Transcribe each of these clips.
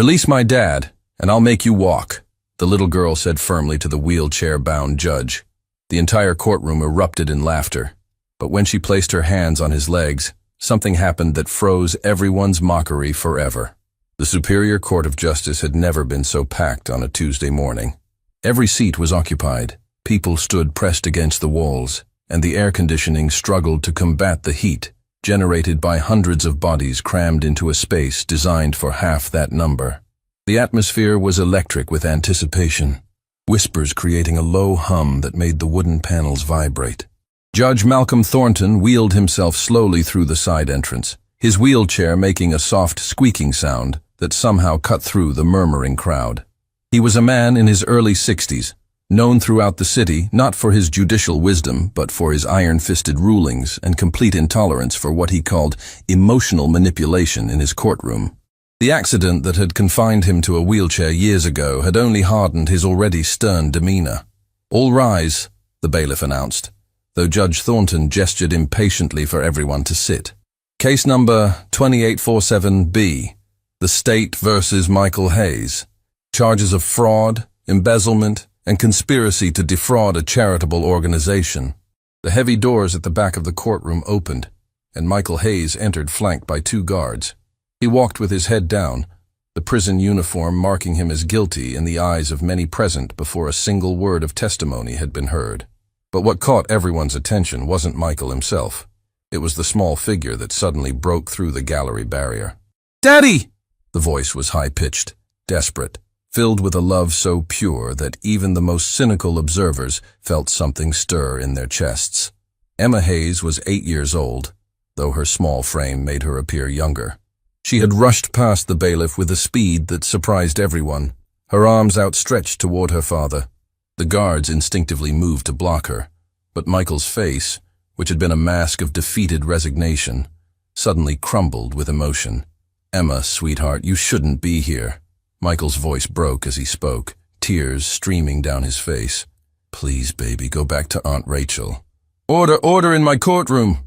"Release my dad, and I'll make you walk," the little girl said firmly to the wheelchair-bound judge. The entire courtroom erupted in laughter, but when she placed her hands on his legs, something happened that froze everyone's mockery forever. The Superior Court of Justice had never been so packed on a Tuesday morning. Every seat was occupied, people stood pressed against the walls, and the air conditioning struggled to combat the heat generated by hundreds of bodies crammed into a space designed for half that number. The atmosphere was electric with anticipation, whispers creating a low hum that made the wooden panels vibrate. Judge Malcolm Thornton wheeled himself slowly through the side entrance, his wheelchair making a soft squeaking sound that somehow cut through the murmuring crowd. He was a man in his early 60s, known throughout the city not for his judicial wisdom but for his iron-fisted rulings and complete intolerance for what he called emotional manipulation in his courtroom. The accident that had confined him to a wheelchair years ago had only hardened his already stern demeanor. "All rise," the bailiff announced, though Judge Thornton gestured impatiently for everyone to sit. "Case number 2847B, the State versus Michael Hayes. Charges of fraud, embezzlement, and conspiracy to defraud a charitable organization." The heavy doors at the back of the courtroom opened, and Michael Hayes entered flanked by 2 guards. He walked with his head down, the prison uniform marking him as guilty in the eyes of many present before a single word of testimony had been heard. But what caught everyone's attention wasn't Michael himself. It was the small figure that suddenly broke through the gallery barrier. "Daddy!" The voice was high-pitched, desperate, filled with a love so pure that even the most cynical observers felt something stir in their chests. Emma Hayes was 8 years old, though her small frame made her appear younger. She had rushed past the bailiff with a speed that surprised everyone, her arms outstretched toward her father. The guards instinctively moved to block her, but Michael's face, which had been a mask of defeated resignation, suddenly crumbled with emotion. "Emma, sweetheart, you shouldn't be here." Michael's voice broke as he spoke, tears streaming down his face. "Please, baby, go back to Aunt Rachel." Order in my courtroom!"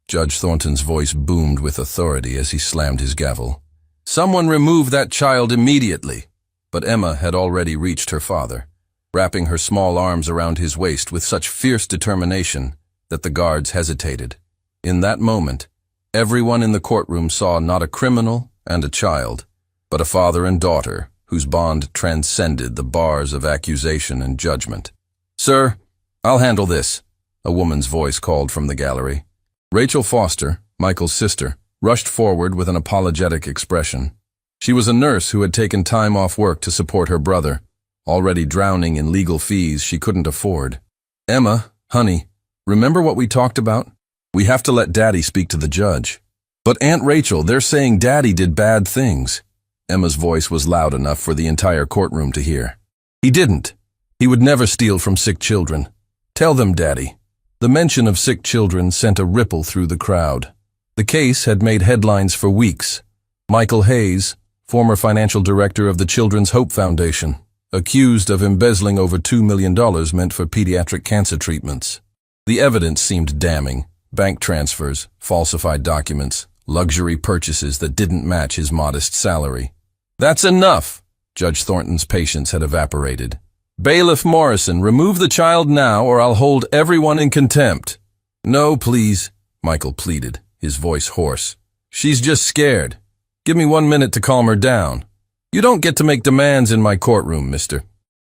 Judge Thornton's voice boomed with authority as he slammed his gavel. "Someone remove that child immediately." But Emma had already reached her father, wrapping her small arms around his waist with such fierce determination that the guards hesitated. In that moment, everyone in the courtroom saw not a criminal and a child, but a father and daughter whose bond transcended the bars of accusation and judgment. "Sir, I'll handle this," a woman's voice called from the gallery. Rachel Foster, Michael's sister, rushed forward with an apologetic expression. She was a nurse who had taken time off work to support her brother, already drowning in legal fees she couldn't afford. "Emma, honey, remember what we talked about? We have to let Daddy speak to the judge." "But Aunt Rachel, they're saying Daddy did bad things." Emma's voice was loud enough for the entire courtroom to hear. "He didn't. He would never steal from sick children. Tell them, Daddy." The mention of sick children sent a ripple through the crowd. The case had made headlines for weeks. Michael Hayes, former financial director of the Children's Hope Foundation, accused of embezzling over $2 million meant for pediatric cancer treatments. The evidence seemed damning: bank transfers, falsified documents, luxury purchases that didn't match his modest salary. "That's enough!" Judge Thornton's patience had evaporated. "Bailiff Morrison, remove the child now or I'll hold everyone in contempt." "No, please," Michael pleaded, his voice hoarse. "She's just scared. Give me 1 minute to calm her down. You don't get to make demands in my courtroom, mister."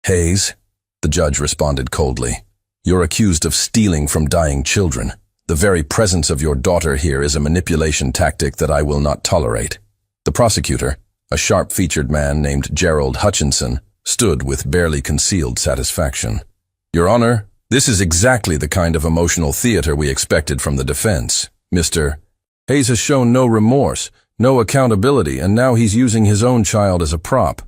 "Hayes," the judge responded coldly, "you're accused of stealing from dying children. The very presence of your daughter here is a manipulation tactic that I will not tolerate." The prosecutor, a sharp-featured man named Gerald Hutchinson, stood with barely concealed satisfaction. "Your Honor, this is exactly the kind of emotional theater we expected from the defense. Mr. Hayes has shown no remorse, no accountability, and now he's using his own child as a prop."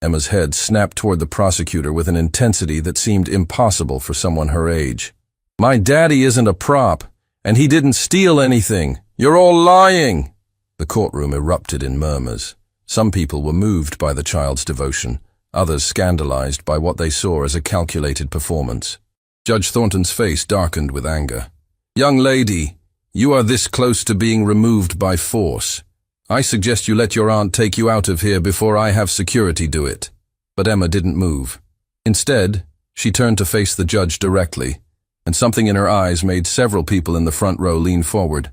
Emma's head snapped toward the prosecutor with an intensity that seemed impossible for someone her age. "My daddy isn't a prop, and he didn't steal anything. You're all lying!" The courtroom erupted in murmurs. Some people were moved by the child's devotion, others scandalized by what they saw as a calculated performance. Judge Thornton's face darkened with anger. "Young lady, you are this close to being removed by force. I suggest you let your aunt take you out of here before I have security do it." But Emma didn't move. Instead, she turned to face the judge directly, and something in her eyes made several people in the front row lean forward.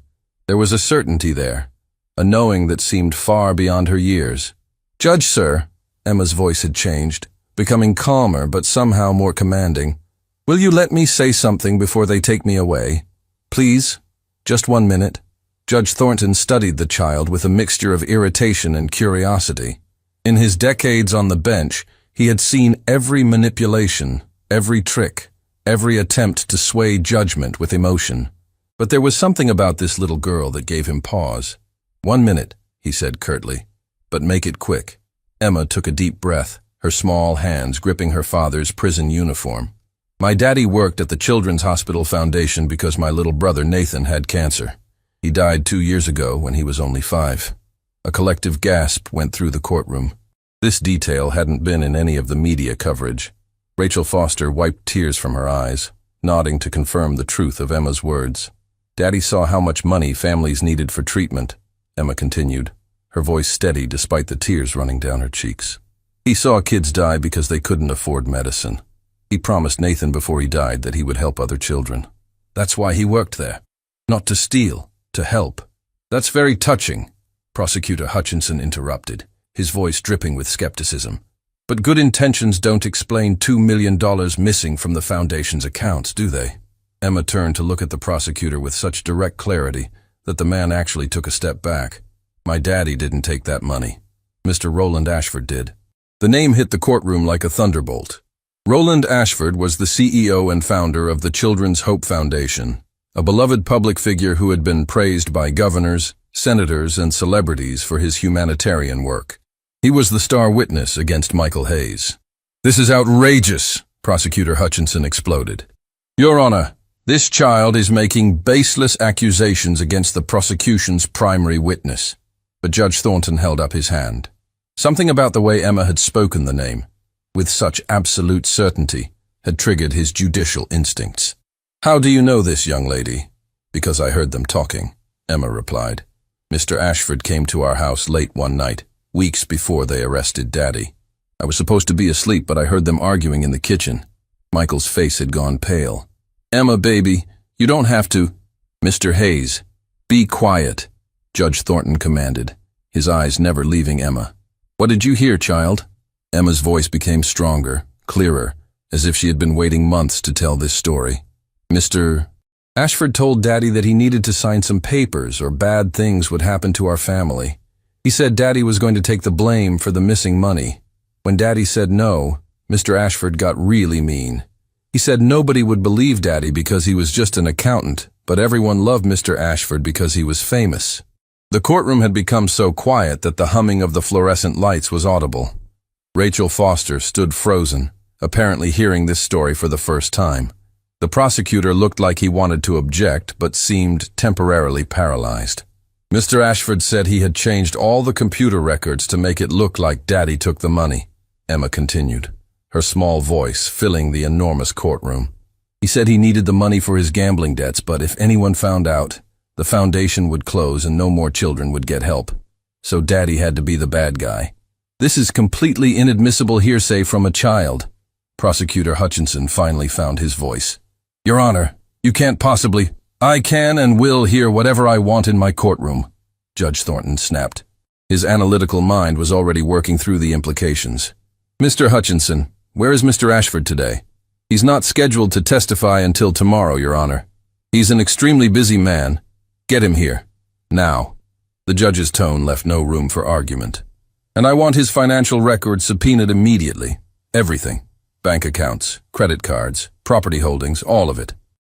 There was a certainty there, a knowing that seemed far beyond her years. "Judge, sir," Emma's voice had changed, becoming calmer but somehow more commanding. "Will you let me say something before they take me away? Please, just 1 minute." Judge Thornton studied the child with a mixture of irritation and curiosity. In his decades on the bench, he had seen every manipulation, every trick, every attempt to sway judgment with emotion. But there was something about this little girl that gave him pause. 1 minute, he said curtly, "but make it quick." Emma took a deep breath, her small hands gripping her father's prison uniform. "My daddy worked at the Children's Hospital Foundation because my little brother Nathan had cancer. He died 2 years ago when he was only 5. A collective gasp went through the courtroom. This detail hadn't been in any of the media coverage. Rachel Foster wiped tears from her eyes, nodding to confirm the truth of Emma's words. "Daddy saw how much money families needed for treatment," Emma continued, her voice steady despite the tears running down her cheeks. "He saw kids die because they couldn't afford medicine. He promised Nathan before he died that he would help other children. That's why he worked there. Not to steal, to help." "That's very touching," Prosecutor Hutchinson interrupted, his voice dripping with skepticism. "But good intentions don't explain $2 million missing from the Foundation's accounts, do they?" Emma turned to look at the prosecutor with such direct clarity that the man actually took a step back. "My daddy didn't take that money. Mr. Roland Ashford did." The name hit the courtroom like a thunderbolt. Roland Ashford was the CEO and founder of the Children's Hope Foundation, a beloved public figure who had been praised by governors, senators, and celebrities for his humanitarian work. He was the star witness against Michael Hayes. "This is outrageous," Prosecutor Hutchinson exploded. "Your Honor, this child is making baseless accusations against the prosecution's primary witness." But Judge Thornton held up his hand. Something about the way Emma had spoken the name, with such absolute certainty, had triggered his judicial instincts. "How do you know this, young lady?" "Because I heard them talking," Emma replied. "Mr. Ashford came to our house late one night, weeks before they arrested Daddy. I was supposed to be asleep, but I heard them arguing in the kitchen." Michael's face had gone pale. "Emma, baby, you don't have to—" "Mr. Hayes, be quiet," Judge Thornton commanded, his eyes never leaving Emma. "What did you hear, child?" Emma's voice became stronger, clearer, as if she had been waiting months to tell this story. "Mr. Ashford told Daddy that he needed to sign some papers or bad things would happen to our family. He said Daddy was going to take the blame for the missing money. When Daddy said no, Mr. Ashford got really mean. He said nobody would believe Daddy because he was just an accountant, but everyone loved Mr. Ashford because he was famous." The courtroom had become so quiet that the humming of the fluorescent lights was audible. Rachel Foster stood frozen, apparently hearing this story for the first time. The prosecutor looked like he wanted to object, but seemed temporarily paralyzed. "Mr. Ashford said he had changed all the computer records to make it look like Daddy took the money," Emma continued, her small voice filling the enormous courtroom. "He said he needed the money for his gambling debts, but if anyone found out, the foundation would close and no more children would get help. So Daddy had to be the bad guy. This is completely inadmissible hearsay from a child." Prosecutor Hutchinson finally found his voice. "Your Honor, you can't possibly—" "I can and will hear whatever I want in my courtroom," Judge Thornton snapped. His analytical mind was already working through the implications. "Mr. Hutchinson, where is Mr. Ashford today?" "He's not scheduled to testify until tomorrow, Your Honor. He's an extremely busy man. Get him here. Now." The judge's tone left no room for argument. "And I want his financial records subpoenaed immediately. Everything. Bank accounts, credit cards, property holdings, all of it."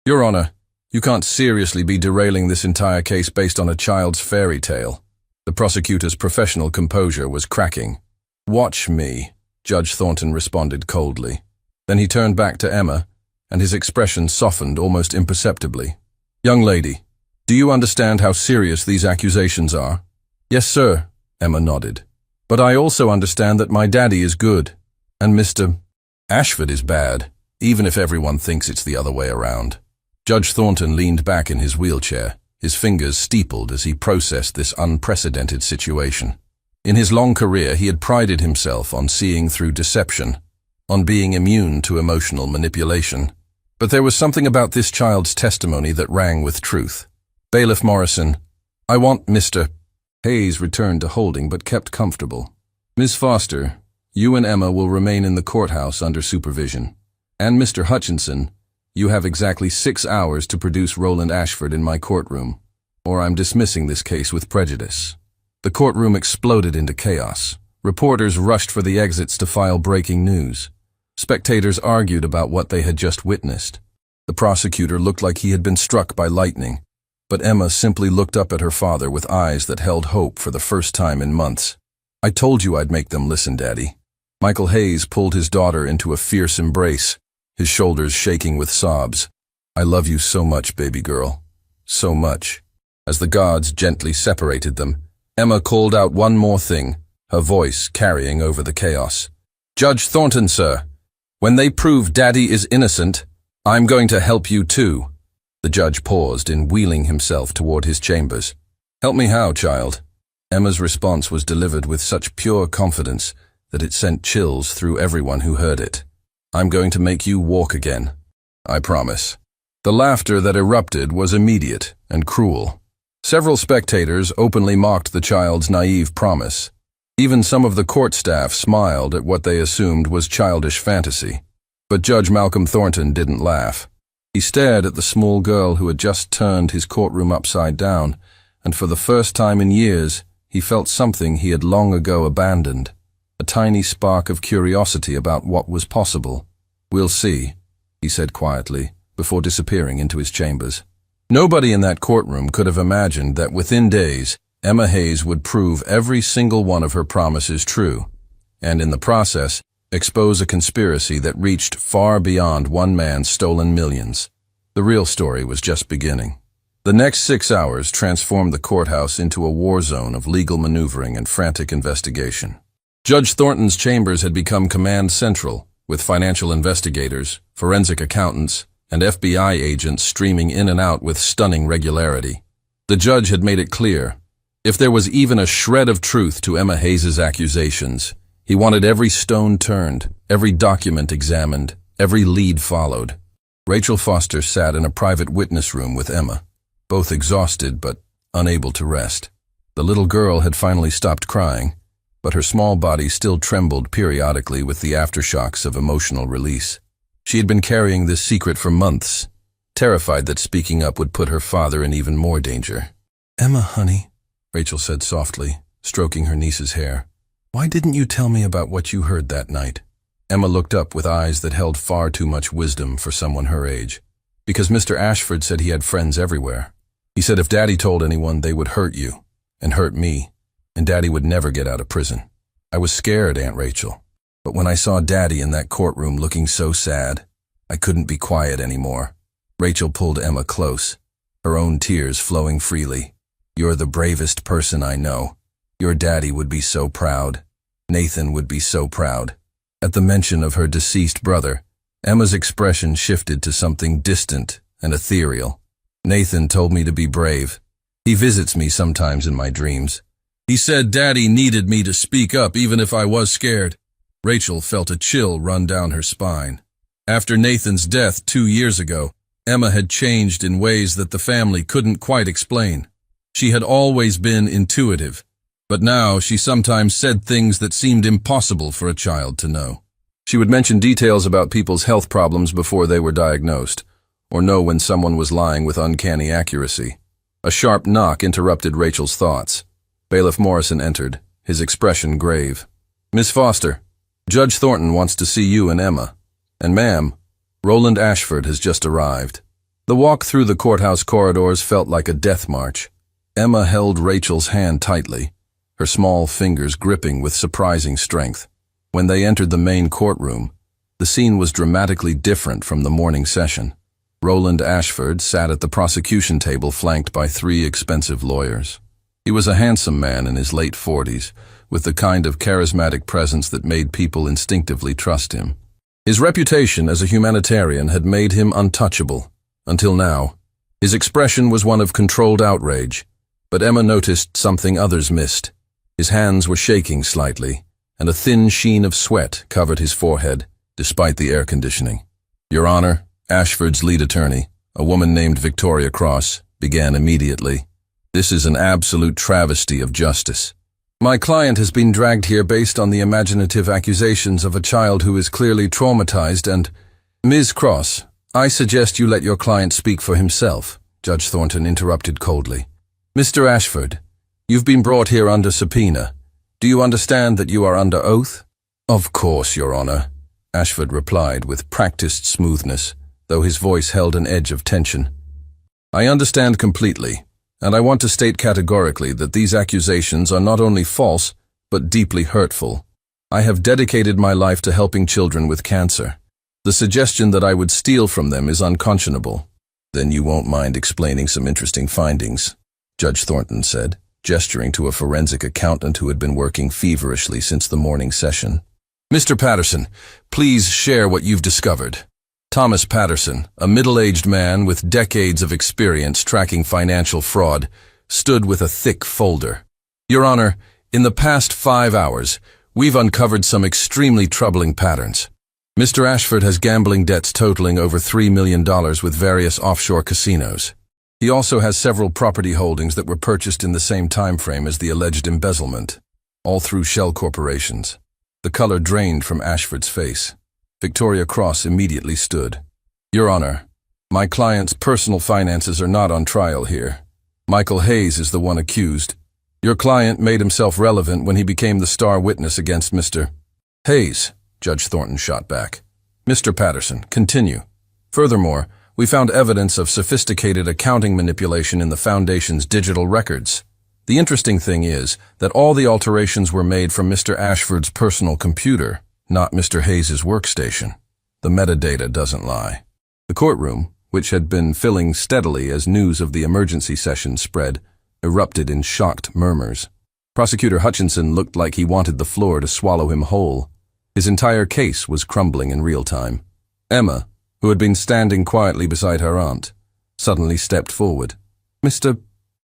"Your Honor, you can't seriously be derailing this entire case based on a child's fairy tale." The prosecutor's professional composure was cracking. "Watch me," Judge Thornton responded coldly. Then he turned back to Emma, and his expression softened almost imperceptibly. "Young lady, do you understand how serious these accusations are?" "Yes, sir," Emma nodded. "But I also understand that my daddy is good, and Mr. Ashford is bad, even if everyone thinks it's the other way around." Judge Thornton leaned back in his wheelchair, his fingers steepled as he processed this unprecedented situation. In his long career, he had prided himself on seeing through deception, on being immune to emotional manipulation. But there was something about this child's testimony that rang with truth. "Bailiff Morrison, I want Mr. Hayes returned to holding but kept comfortable. "Miss Foster, you and Emma will remain in the courthouse under supervision. And Mr. Hutchinson, you have exactly 6 hours to produce Roland Ashford in my courtroom, or I'm dismissing this case with prejudice." The courtroom exploded into chaos. Reporters rushed for the exits to file breaking news. Spectators argued about what they had just witnessed. The prosecutor looked like he had been struck by lightning, but Emma simply looked up at her father with eyes that held hope for the first time in months. "I told you I'd make them listen, Daddy." Michael Hayes pulled his daughter into a fierce embrace, his shoulders shaking with sobs. "I love you so much, baby girl. So much." As the gods gently separated them, Emma called out one more thing, her voice carrying over the chaos. "Judge Thornton, sir. When they prove Daddy is innocent, I'm going to help you too." The judge paused in wheeling himself toward his chambers. "Help me how, child?" Emma's response was delivered with such pure confidence that it sent chills through everyone who heard it. "I'm going to make you walk again. I promise." The laughter that erupted was immediate and cruel. Several spectators openly mocked the child's naive promise. Even some of the court staff smiled at what they assumed was childish fantasy. But Judge Malcolm Thornton didn't laugh. He stared at the small girl who had just turned his courtroom upside down, and for the first time in years, he felt something he had long ago abandoned, a tiny spark of curiosity about what was possible. "We'll see," he said quietly, before disappearing into his chambers. Nobody in that courtroom could have imagined that within days, Emma Hayes would prove every single one of her promises true, and in the process, expose a conspiracy that reached far beyond one man's stolen millions. The real story was just beginning. The next 6 hours transformed the courthouse into a war zone of legal maneuvering and frantic investigation. Judge Thornton's chambers had become command central, with financial investigators, forensic accountants, and FBI agents streaming in and out with stunning regularity. The judge had made it clear, if there was even a shred of truth to Emma Hayes' accusations, he wanted every stone turned, every document examined, every lead followed. Rachel Foster sat in a private witness room with Emma, both exhausted but unable to rest. The little girl had finally stopped crying, but her small body still trembled periodically with the aftershocks of emotional release. She had been carrying this secret for months, terrified that speaking up would put her father in even more danger. "Emma, honey," Rachel said softly, stroking her niece's hair, "why didn't you tell me about what you heard that night?" Emma looked up with eyes that held far too much wisdom for someone her age. "Because Mr. Ashford said he had friends everywhere. He said if Daddy told anyone, they would hurt you, and hurt me, and Daddy would never get out of prison. I was scared, Aunt Rachel. But when I saw Daddy in that courtroom looking so sad, I couldn't be quiet anymore." Rachel pulled Emma close, her own tears flowing freely. "You're the bravest person I know. Your Daddy would be so proud. Nathan would be so proud." At the mention of her deceased brother, Emma's expression shifted to something distant and ethereal. "Nathan told me to be brave. He visits me sometimes in my dreams. He said Daddy needed me to speak up even if I was scared." Rachel felt a chill run down her spine. After Nathan's death 2 years ago, Emma had changed in ways that the family couldn't quite explain. She had always been intuitive, but now she sometimes said things that seemed impossible for a child to know. She would mention details about people's health problems before they were diagnosed, or know when someone was lying with uncanny accuracy. A sharp knock interrupted Rachel's thoughts. Bailiff Morrison entered, his expression grave. "Miss Foster, Judge Thornton wants to see you and Emma. And ma'am, Roland Ashford has just arrived." The walk through the courthouse corridors felt like a death march. Emma held Rachel's hand tightly, her small fingers gripping with surprising strength. When they entered the main courtroom, the scene was dramatically different from the morning session. Roland Ashford sat at the prosecution table flanked by 3 expensive lawyers. He was a handsome man in his late 40s, with the kind of charismatic presence that made people instinctively trust him. His reputation as a humanitarian had made him untouchable, until now. His expression was one of controlled outrage, but Emma noticed something others missed. His hands were shaking slightly, and a thin sheen of sweat covered his forehead, despite the air conditioning. "Your Honor," Ashford's lead attorney, a woman named Victoria Cross, began immediately. "This is an absolute travesty of justice. My client has been dragged here based on the imaginative accusations of a child who is clearly traumatized and—" "Ms. Cross, I suggest you let your client speak for himself," Judge Thornton interrupted coldly. "Mr. Ashford, you've been brought here under subpoena. Do you understand that you are under oath?" "Of course, Your Honor," Ashford replied with practiced smoothness, though his voice held an edge of tension. "I understand completely, and I want to state categorically that these accusations are not only false, but deeply hurtful. I have dedicated my life to helping children with cancer. The suggestion that I would steal from them is unconscionable." "Then you won't mind explaining some interesting findings," Judge Thornton said, gesturing to a forensic accountant who had been working feverishly since the morning session. "Mr. Patterson, please share what you've discovered." Thomas Patterson, a middle-aged man with decades of experience tracking financial fraud, stood with a thick folder. "Your Honor, in the past 5 hours, we've uncovered some extremely troubling patterns. Mr. Ashford has gambling debts totaling over $3 million with various offshore casinos. He also has several property holdings that were purchased in the same time frame as the alleged embezzlement, all through shell corporations." The color drained from Ashford's face. Victoria Cross immediately stood. "Your Honor, my client's personal finances are not on trial here. Michael Hayes is the one accused. Your client made himself relevant when he became the star witness against Mr. Hayes," Judge Thornton shot back. "Mr. Patterson, continue. Furthermore, we found evidence of sophisticated accounting manipulation in the Foundation's digital records. The interesting thing is that all the alterations were made from Mr. Ashford's personal computer, not Mr. Hayes' workstation. The metadata doesn't lie." The courtroom, which had been filling steadily as news of the emergency session spread, erupted in shocked murmurs. Prosecutor Hutchinson looked like he wanted the floor to swallow him whole. His entire case was crumbling in real time. Emma, who had been standing quietly beside her aunt, suddenly stepped forward. "Mr.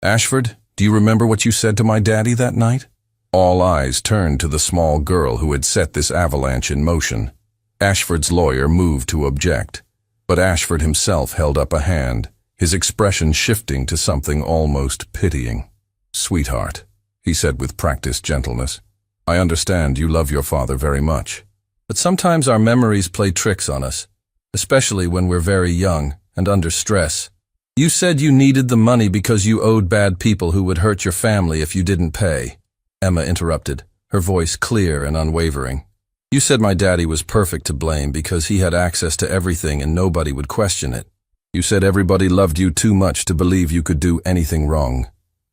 Ashford, do you remember what you said to my daddy that night?" All eyes turned to the small girl who had set this avalanche in motion. Ashford's lawyer moved to object, but Ashford himself held up a hand, his expression shifting to something almost pitying. "Sweetheart," he said with practiced gentleness, "I understand you love your father very much, but sometimes our memories play tricks on us, especially when we're very young and under stress. You said you needed the money because you owed bad people who would hurt your family if you didn't pay." Emma interrupted, her voice clear and unwavering. "You said my daddy was perfect to blame because he had access to everything and nobody would question it. You said everybody loved you too much to believe you could do anything wrong."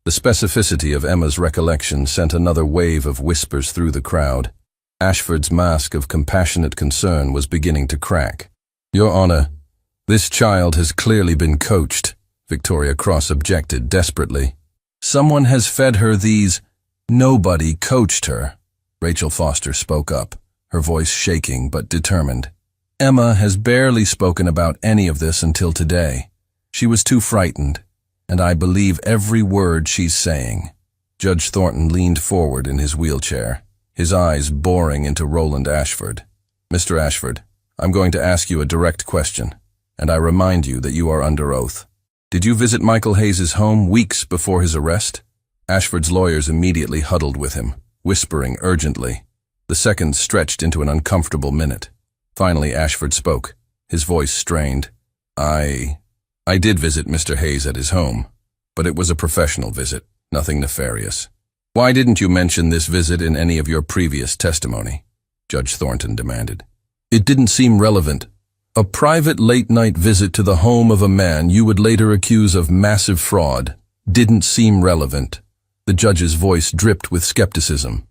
The specificity of Emma's recollection sent another wave of whispers through the crowd. Ashford's mask of compassionate concern was beginning to crack. "Your Honor, this child has clearly been coached," Victoria Cross objected desperately. "Someone has fed her these—" "Nobody coached her," Rachel Foster spoke up, her voice shaking but determined. "Emma has barely spoken about any of this until today. She was too frightened, and I believe every word she's saying." Judge Thornton leaned forward in his wheelchair, his eyes boring into Roland Ashford. "Mr. Ashford, I'm going to ask you a direct question, and I remind you that you are under oath. Did you visit Michael Hayes' home weeks before his arrest?" Ashford's lawyers immediately huddled with him, whispering urgently. The seconds stretched into an uncomfortable minute. Finally, Ashford spoke, his voice strained. I did visit Mr. Hayes at his home, but it was a professional visit, nothing nefarious." "Why didn't you mention this visit in any of your previous testimony?" Judge Thornton demanded. "It didn't seem relevant. A private late-night visit to the home of a man you would later accuse of massive fraud didn't seem relevant." The judge's voice dripped with skepticism.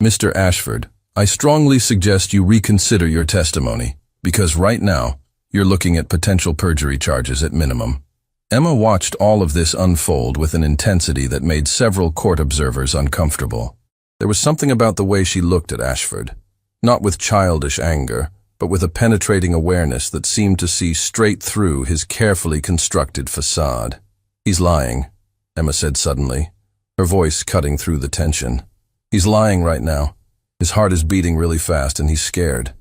"Mr. Ashford, I strongly suggest you reconsider your testimony, because right now, you're looking at potential perjury charges at minimum." Emma watched all of this unfold with an intensity that made several court observers uncomfortable. There was something about the way she looked at Ashford, not with childish anger, but with a penetrating awareness that seemed to see straight through his carefully constructed facade. He's lying, Emma said suddenly, her voice cutting through the tension. He's lying right now. His heart is beating really fast and he's scared.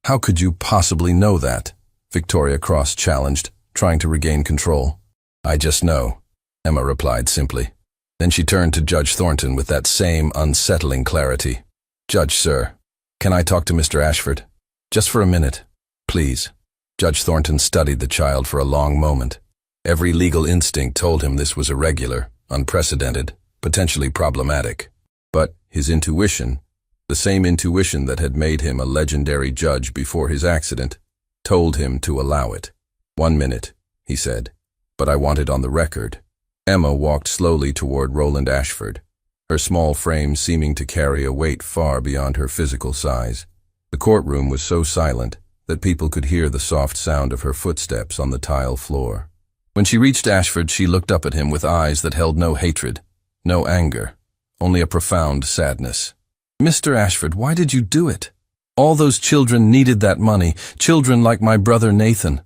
How could you possibly know that? Victoria Cross challenged, trying to regain control. I just know, Emma replied simply. Then she turned to Judge Thornton with that same unsettling clarity. Judge, sir, can I talk to Mr. Ashford? Just for a minute, please. Judge Thornton studied the child for a long moment. Every legal instinct told him this was irregular, unprecedented, potentially problematic. But his intuition, the same intuition that had made him a legendary judge before his accident, told him to allow it. 1 minute, he said, but I want it on the record. Emma walked slowly toward Roland Ashford, her small frame seeming to carry a weight far beyond her physical size. The courtroom was so silent that people could hear the soft sound of her footsteps on the tile floor. When she reached Ashford, she looked up at him with eyes that held no hatred, no anger, only a profound sadness. Mr. Ashford, why did you do it? All those children needed that money, children like my brother Nathan.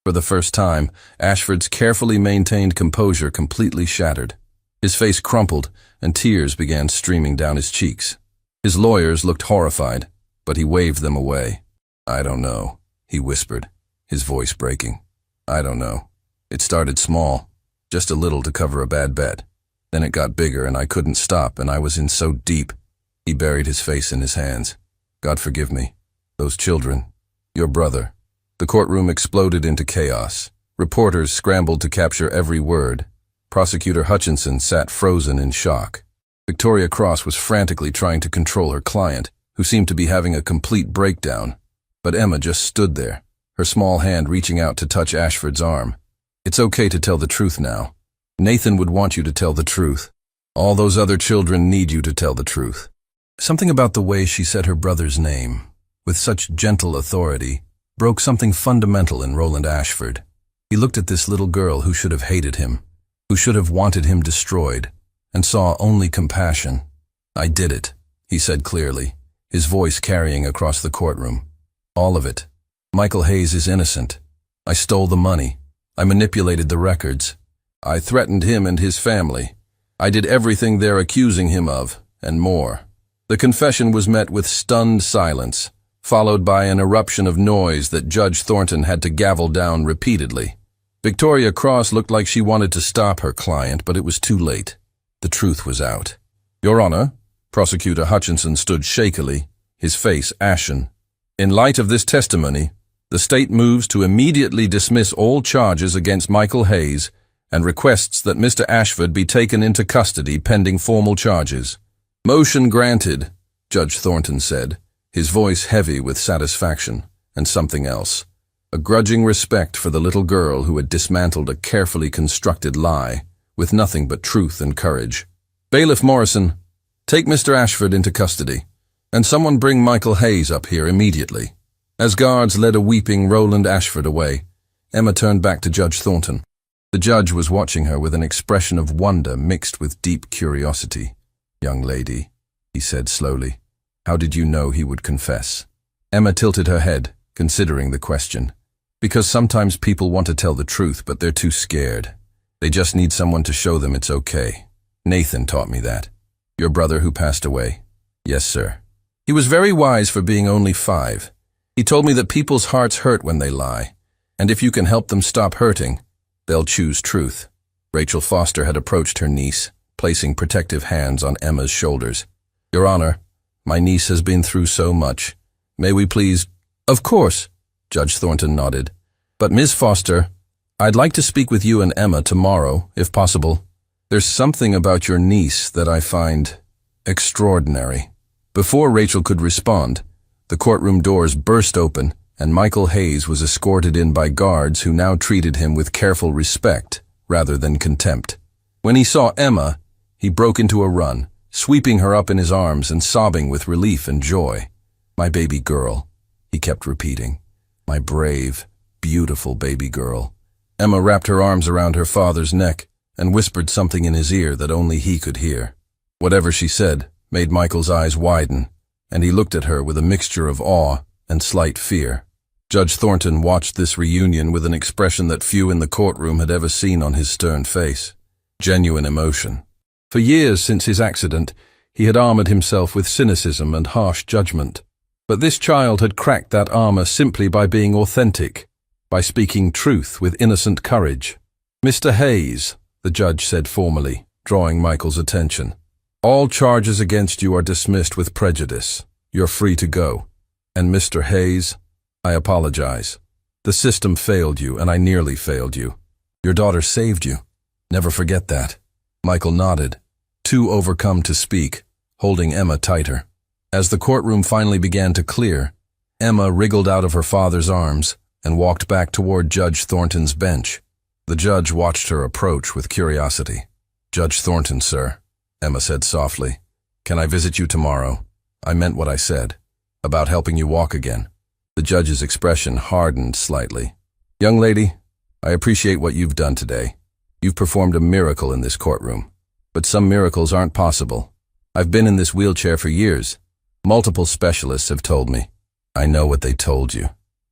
For the first time, Ashford's carefully maintained composure completely shattered. His face crumpled, and tears began streaming down his cheeks. His lawyers looked horrified, but he waved them away. I don't know, he whispered, his voice breaking. I don't know. It started small, just a little to cover a bad bet. Then it got bigger and I couldn't stop and I was in so deep. He buried his face in his hands. God forgive me. Those children. Your brother. The courtroom exploded into chaos. Reporters scrambled to capture every word. Prosecutor Hutchinson sat frozen in shock. Victoria Cross was frantically trying to control her client, who seemed to be having a complete breakdown. But Emma just stood there, her small hand reaching out to touch Ashford's arm. It's okay to tell the truth now. Nathan would want you to tell the truth. All those other children need you to tell the truth. Something about the way she said her brother's name, with such gentle authority, broke something fundamental in Roland Ashford. He looked at this little girl who should have hated him, who should have wanted him destroyed, and saw only compassion. I did it, he said clearly, his voice carrying across the courtroom. All of it. Michael Hayes is innocent. I stole the money. I manipulated the records. I threatened him and his family. I did everything they're accusing him of, and more. The confession was met with stunned silence, followed by an eruption of noise that Judge Thornton had to gavel down repeatedly. Victoria Cross looked like she wanted to stop her client, but it was too late. The truth was out. Your Honor, Prosecutor Hutchinson stood shakily, his face ashen. In light of this testimony, the state moves to immediately dismiss all charges against Michael Hayes and requests that Mr. Ashford be taken into custody pending formal charges. Motion granted, Judge Thornton said, his voice heavy with satisfaction and something else. A grudging respect for the little girl who had dismantled a carefully constructed lie with nothing but truth and courage. Bailiff Morrison, take Mr. Ashford into custody, and someone bring Michael Hayes up here immediately. As guards led a weeping Roland Ashford away, Emma turned back to Judge Thornton. The judge was watching her with an expression of wonder mixed with deep curiosity. Young lady, he said slowly, how did you know he would confess? Emma tilted her head, considering the question. Because sometimes people want to tell the truth, but they're too scared. They just need someone to show them it's okay. Nathan taught me that. Your brother who passed away? Yes, sir. He was very wise for being only 5. He told me that people's hearts hurt when they lie, and if you can help them stop hurting, they'll choose truth. Rachel Foster had approached her niece, placing protective hands on Emma's shoulders. Your Honor, my niece has been through so much. May we please— Of course, Judge Thornton nodded. But Ms. Foster, I'd like to speak with you and Emma tomorrow, if possible. There's something about your niece that I find extraordinary. Before Rachel could respond, the courtroom doors burst open, and Michael Hayes was escorted in by guards who now treated him with careful respect rather than contempt. When he saw Emma, he broke into a run, sweeping her up in his arms and sobbing with relief and joy. My baby girl, he kept repeating. My brave, beautiful baby girl. Emma wrapped her arms around her father's neck and whispered something in his ear that only he could hear. Whatever she said made Michael's eyes widen, and he looked at her with a mixture of awe and slight fear. Judge Thornton watched this reunion with an expression that few in the courtroom had ever seen on his stern face. genuine emotion. For years since his accident, he had armored himself with cynicism and harsh judgment. But this child had cracked that armor simply by being authentic, by speaking truth with innocent courage. "Mr. Hayes," the judge said formally, drawing Michael's attention, "all charges against you are dismissed with prejudice. You're free to go. And Mr. Hayes, I apologize. The system failed you, and I nearly failed you. Your daughter saved you. Never forget that." Michael nodded, too overcome to speak, holding Emma tighter. As the courtroom finally began to clear, Emma wriggled out of her father's arms and walked back toward Judge Thornton's bench. The judge watched her approach with curiosity. "Judge Thornton, sir," Emma said softly, "can I visit you tomorrow? I meant what I said, about helping you walk again." The judge's expression hardened slightly. "Young lady, I appreciate what you've done today. You've performed a miracle in this courtroom. But some miracles aren't possible. I've been in this wheelchair for years. Multiple specialists have told me." "I know what they told you,"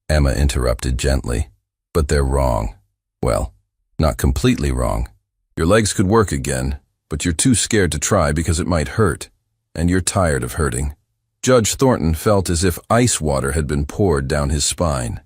Emma interrupted gently. "But they're wrong. Well, not completely wrong. Your legs could work again, but you're too scared to try because it might hurt, and you're tired of hurting." Judge Thornton felt as if ice water had been poured down his spine.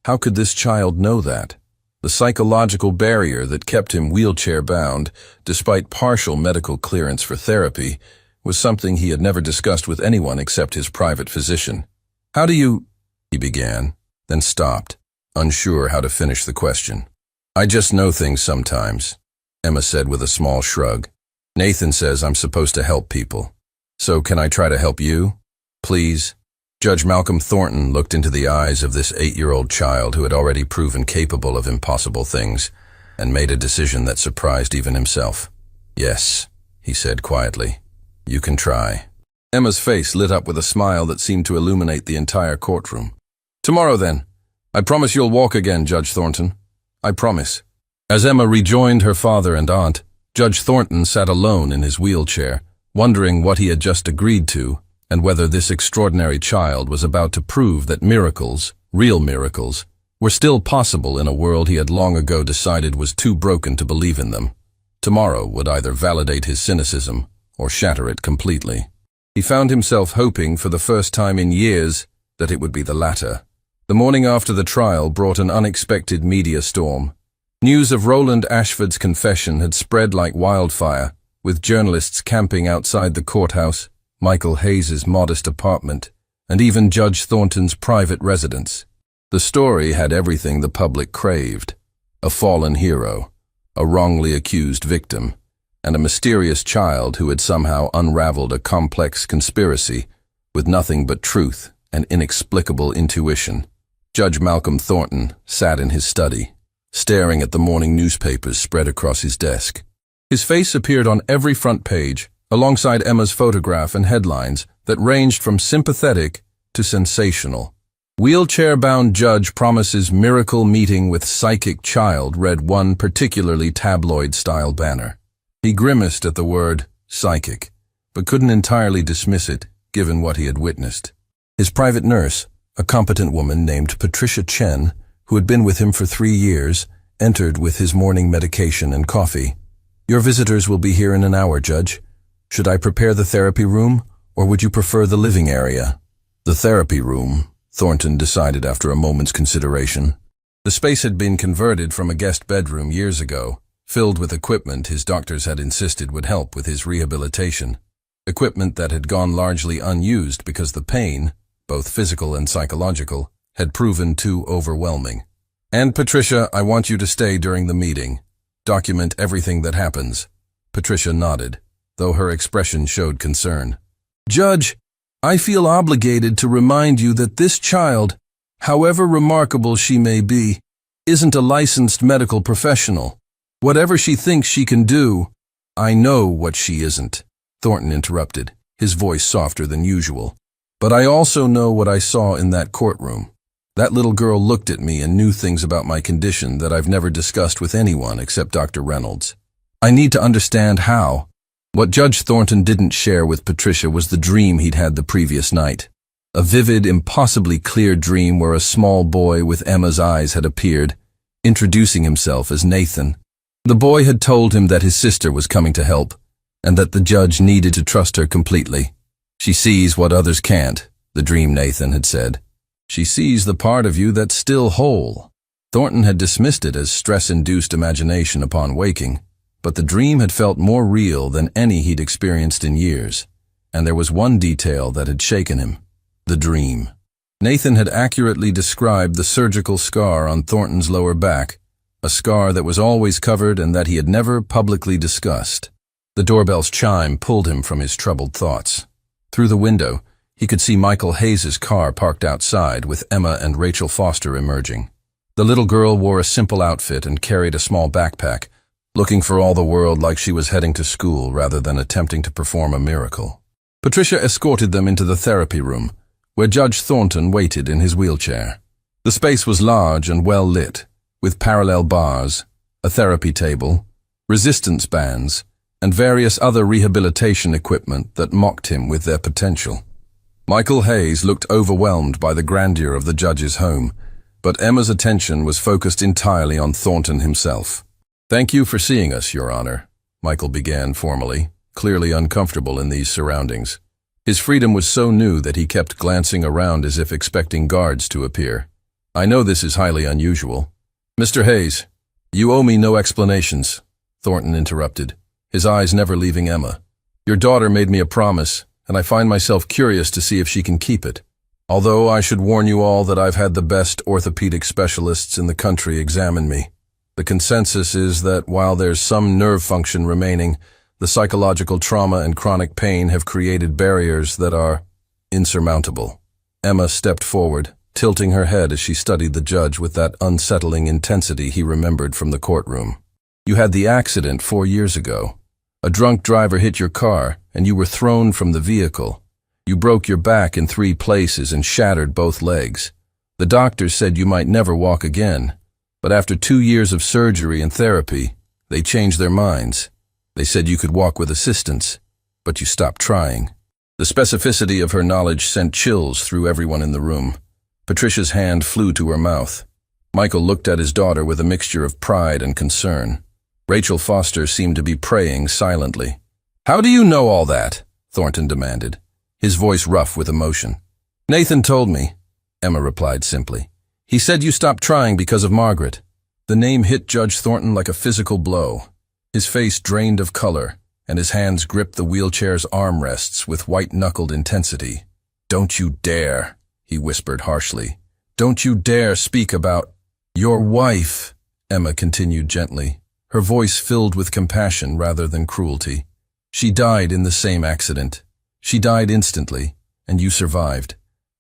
How could this child know that? The psychological barrier that kept him wheelchair-bound, despite partial medical clearance for therapy, was something he had never discussed with anyone except his private physician. "How do you—" he began, then stopped, unsure how to finish the question. "I just know things sometimes," Emma said with a small shrug. "Nathan says I'm supposed to help people. So can I try to help you? Please?" Judge Malcolm Thornton looked into the eyes of this 8-year-old child who had already proven capable of impossible things, and made a decision that surprised even himself. "Yes," he said quietly. "You can try." Emma's face lit up with a smile that seemed to illuminate the entire courtroom. "Tomorrow, then. I promise you'll walk again, Judge Thornton. I promise." As Emma rejoined her father and aunt, Judge Thornton sat alone in his wheelchair, wondering what he had just agreed to, and whether this extraordinary child was about to prove that miracles, real miracles, were still possible in a world he had long ago decided was too broken to believe in them. Tomorrow would either validate his cynicism or shatter it completely. He found himself hoping for the first time in years that it would be the latter. The morning after the trial brought an unexpected media storm. News of Roland Ashford's confession had spread like wildfire, with journalists camping outside the courthouse, Michael Hayes's modest apartment, and even Judge Thornton's private residence. The story had everything the public craved: a fallen hero, a wrongly accused victim, and a mysterious child who had somehow unraveled a complex conspiracy with nothing but truth and inexplicable intuition. Judge Malcolm Thornton sat in his study, staring at the morning newspapers spread across his desk. His face appeared on every front page, alongside Emma's photograph and headlines that ranged from sympathetic to sensational. "Wheelchair-bound judge promises miracle meeting with psychic child," read one particularly tabloid-style banner. He grimaced at the word psychic, but couldn't entirely dismiss it, given what he had witnessed. His private nurse, a competent woman named Patricia Chen, who had been with him for 3 years, entered with his morning medication and coffee. "Your visitors will be here in an hour, Judge. Should I prepare the therapy room, or would you prefer the living area?" The therapy room, Thornton decided after a moment's consideration. The space had been converted from a guest bedroom years ago, filled with equipment his doctors had insisted would help with his rehabilitation. Equipment that had gone largely unused because the pain, both physical and psychological, had proven too overwhelming. "And Patricia, I want you to stay during the meeting. Document everything that happens." Patricia nodded, though her expression showed concern. "Judge, I feel obligated to remind you that this child, however remarkable she may be, isn't a licensed medical professional. Whatever she thinks she can do, I know what she isn't," Thornton interrupted, his voice softer than usual. "But I also know what I saw in that courtroom. That little girl looked at me and knew things about my condition that I've never discussed with anyone except Dr. Reynolds. I need to understand how." What Judge Thornton didn't share with Patricia was the dream he'd had the previous night. A vivid, impossibly clear dream where a small boy with Emma's eyes had appeared, introducing himself as Nathan. The boy had told him that his sister was coming to help, and that the judge needed to trust her completely. She sees what others can't, the dream Nathan had said. She sees the part of you that's still whole. Thornton had dismissed it as stress-induced imagination upon waking, but the dream had felt more real than any he'd experienced in years, and there was one detail that had shaken him: the dream. Nathan had accurately described the surgical scar on Thornton's lower back, a scar that was always covered and that he had never publicly discussed. The doorbell's chime pulled him from his troubled thoughts. Through the window, he could see Michael Hayes's car parked outside with Emma and Rachel Foster emerging. The little girl wore a simple outfit and carried a small backpack, looking for all the world like she was heading to school rather than attempting to perform a miracle. Patricia escorted them into the therapy room, where Judge Thornton waited in his wheelchair. The space was large and well lit, with parallel bars, a therapy table, resistance bands, and various other rehabilitation equipment that mocked him with their potential. Michael Hayes looked overwhelmed by the grandeur of the judge's home, but Emma's attention was focused entirely on Thornton himself. "Thank you for seeing us, Your Honor," Michael began formally, clearly uncomfortable in these surroundings. His freedom was so new that he kept glancing around as if expecting guards to appear. "I know this is highly unusual." "Mr. Hayes, you owe me no explanations," Thornton interrupted, his eyes never leaving Emma. "Your daughter made me a promise, and I find myself curious to see if she can keep it. Although I should warn you all that I've had the best orthopedic specialists in the country examine me. The consensus is that while there's some nerve function remaining, the psychological trauma and chronic pain have created barriers that are insurmountable." Emma stepped forward, tilting her head as she studied the judge with that unsettling intensity he remembered from the courtroom. "You had the accident 4 years ago. A drunk driver hit your car, and you were thrown from the vehicle. You broke your back in 3 places and shattered both legs. The doctors said you might never walk again, but after 2 years of surgery and therapy, they changed their minds. They said you could walk with assistance, but you stopped trying." The specificity of her knowledge sent chills through everyone in the room. Patricia's hand flew to her mouth. Michael looked at his daughter with a mixture of pride and concern. Rachel Foster seemed to be praying silently. "How do you know all that?" Thornton demanded, his voice rough with emotion. "Nathan told me," Emma replied simply. "He said you stopped trying because of Margaret." The name hit Judge Thornton like a physical blow. His face drained of color, and his hands gripped the wheelchair's armrests with white-knuckled intensity. "Don't you dare," he whispered harshly. "Don't you dare speak about your wife," Emma continued gently, her voice filled with compassion rather than cruelty. "She died in the same accident. She died instantly, and you survived.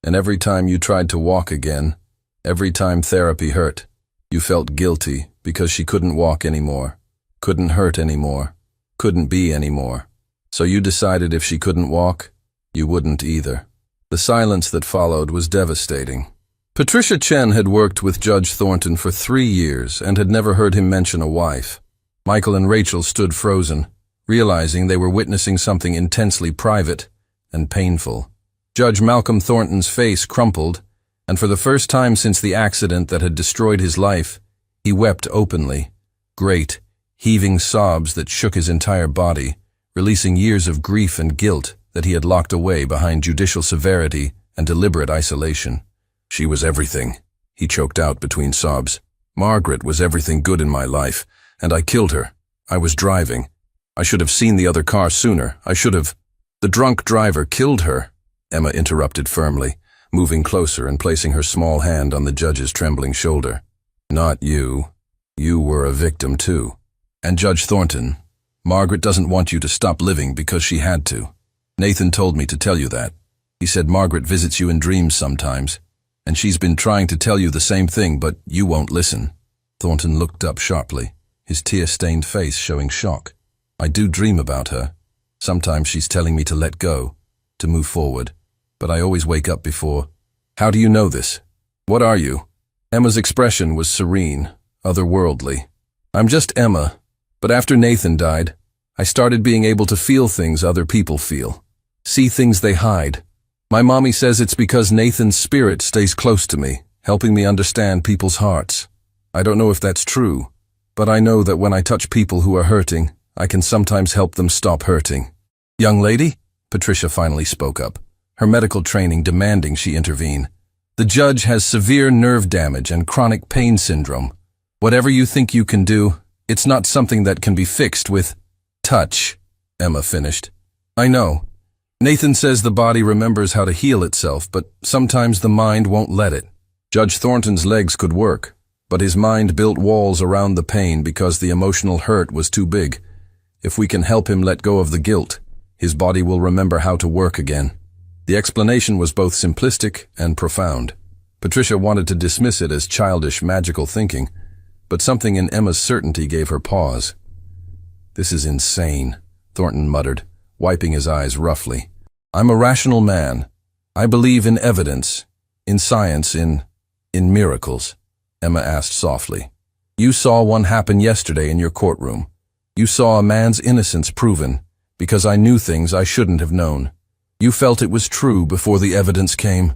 And every time you tried to walk again, every time therapy hurt, you felt guilty because she couldn't walk anymore, couldn't hurt anymore, couldn't be anymore. So you decided if she couldn't walk, you wouldn't either." The silence that followed was devastating. Patricia Chen had worked with Judge Thornton for 3 years and had never heard him mention a wife. Michael and Rachel stood frozen, realizing they were witnessing something intensely private and painful. Judge Malcolm Thornton's face crumpled, and for the first time since the accident that had destroyed his life, he wept openly, great, heaving sobs that shook his entire body, releasing years of grief and guilt that he had locked away behind judicial severity and deliberate isolation. "She was everything," he choked out between sobs. "Margaret was everything good in my life, and I killed her. I was driving. I should have seen the other car sooner. I should have—" "The drunk driver killed her," Emma interrupted firmly, moving closer and placing her small hand on the judge's trembling shoulder. "Not you. You were a victim too. And Judge Thornton, Margaret doesn't want you to stop living because she had to. Nathan told me to tell you that. He said Margaret visits you in dreams sometimes, and she's been trying to tell you the same thing, but you won't listen." Thornton looked up sharply, his tear-stained face showing shock. "I do dream about her. Sometimes she's telling me to let go, to move forward, but I always wake up before." "How do you know this? What are you?" Emma's expression was serene, otherworldly. "I'm just Emma, but after Nathan died, I started being able to feel things other people feel, see things they hide. My mommy says it's because Nathan's spirit stays close to me, helping me understand people's hearts. I don't know if that's true, but I know that when I touch people who are hurting, I can sometimes help them stop hurting. Young lady, Patricia finally spoke up, her medical training demanding she intervene. The judge has severe nerve damage and chronic pain syndrome. Whatever you think you can do, it's not something that can be fixed with touch, Emma finished. I know. Nathan says the body remembers how to heal itself, but sometimes the mind won't let it. Judge Thornton's legs could work, but his mind built walls around the pain because the emotional hurt was too big. If we can help him let go of the guilt, his body will remember how to work again. The explanation was both simplistic and profound. Patricia wanted to dismiss it as childish, magical thinking, but something in Emma's certainty gave her pause. This is insane, Thornton muttered, wiping his eyes roughly. I'm a rational man. I believe in evidence, in science, in miracles, Emma asked softly. You saw one happen yesterday in your courtroom. You saw a man's innocence proven, because I knew things I shouldn't have known. You felt it was true before the evidence came.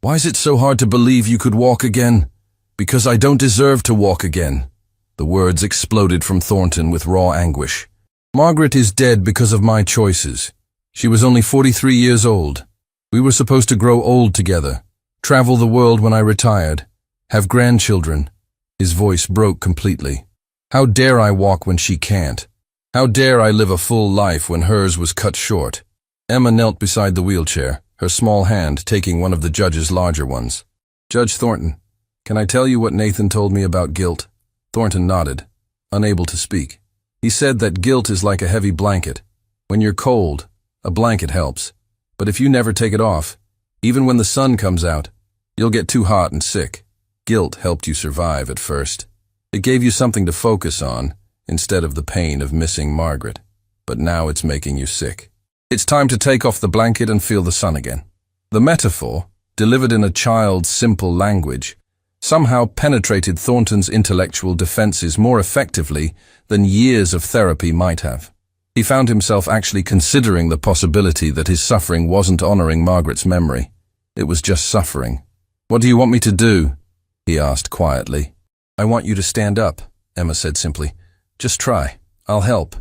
Why is it so hard to believe you could walk again? Because I don't deserve to walk again. The words exploded from Thornton with raw anguish. Margaret is dead because of my choices. She was only 43 years old. We were supposed to grow old together, travel the world when I retired, have grandchildren. His voice broke completely. How dare I walk when she can't? How dare I live a full life when hers was cut short? Emma knelt beside the wheelchair, her small hand taking one of the judge's larger ones. Judge Thornton, can I tell you what Nathan told me about guilt? Thornton nodded, unable to speak. He said that guilt is like a heavy blanket. When you're cold, a blanket helps. But if you never take it off, even when the sun comes out, you'll get too hot and sick. Guilt helped you survive at first. It gave you something to focus on, instead of the pain of missing Margaret. But now it's making you sick. It's time to take off the blanket and feel the sun again. The metaphor, delivered in a child's simple language, somehow penetrated Thornton's intellectual defenses more effectively than years of therapy might have. He found himself actually considering the possibility that his suffering wasn't honoring Margaret's memory. It was just suffering. What do you want me to do? He asked quietly. I want you to stand up, Emma said simply. Just try. I'll help.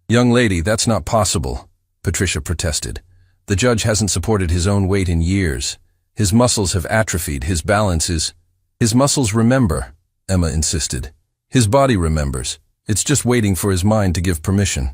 Young lady, that's not possible, Patricia protested. The judge hasn't supported his own weight in years. His muscles have atrophied, his balance is... His muscles remember, Emma insisted. His body remembers. It's just waiting for his mind to give permission.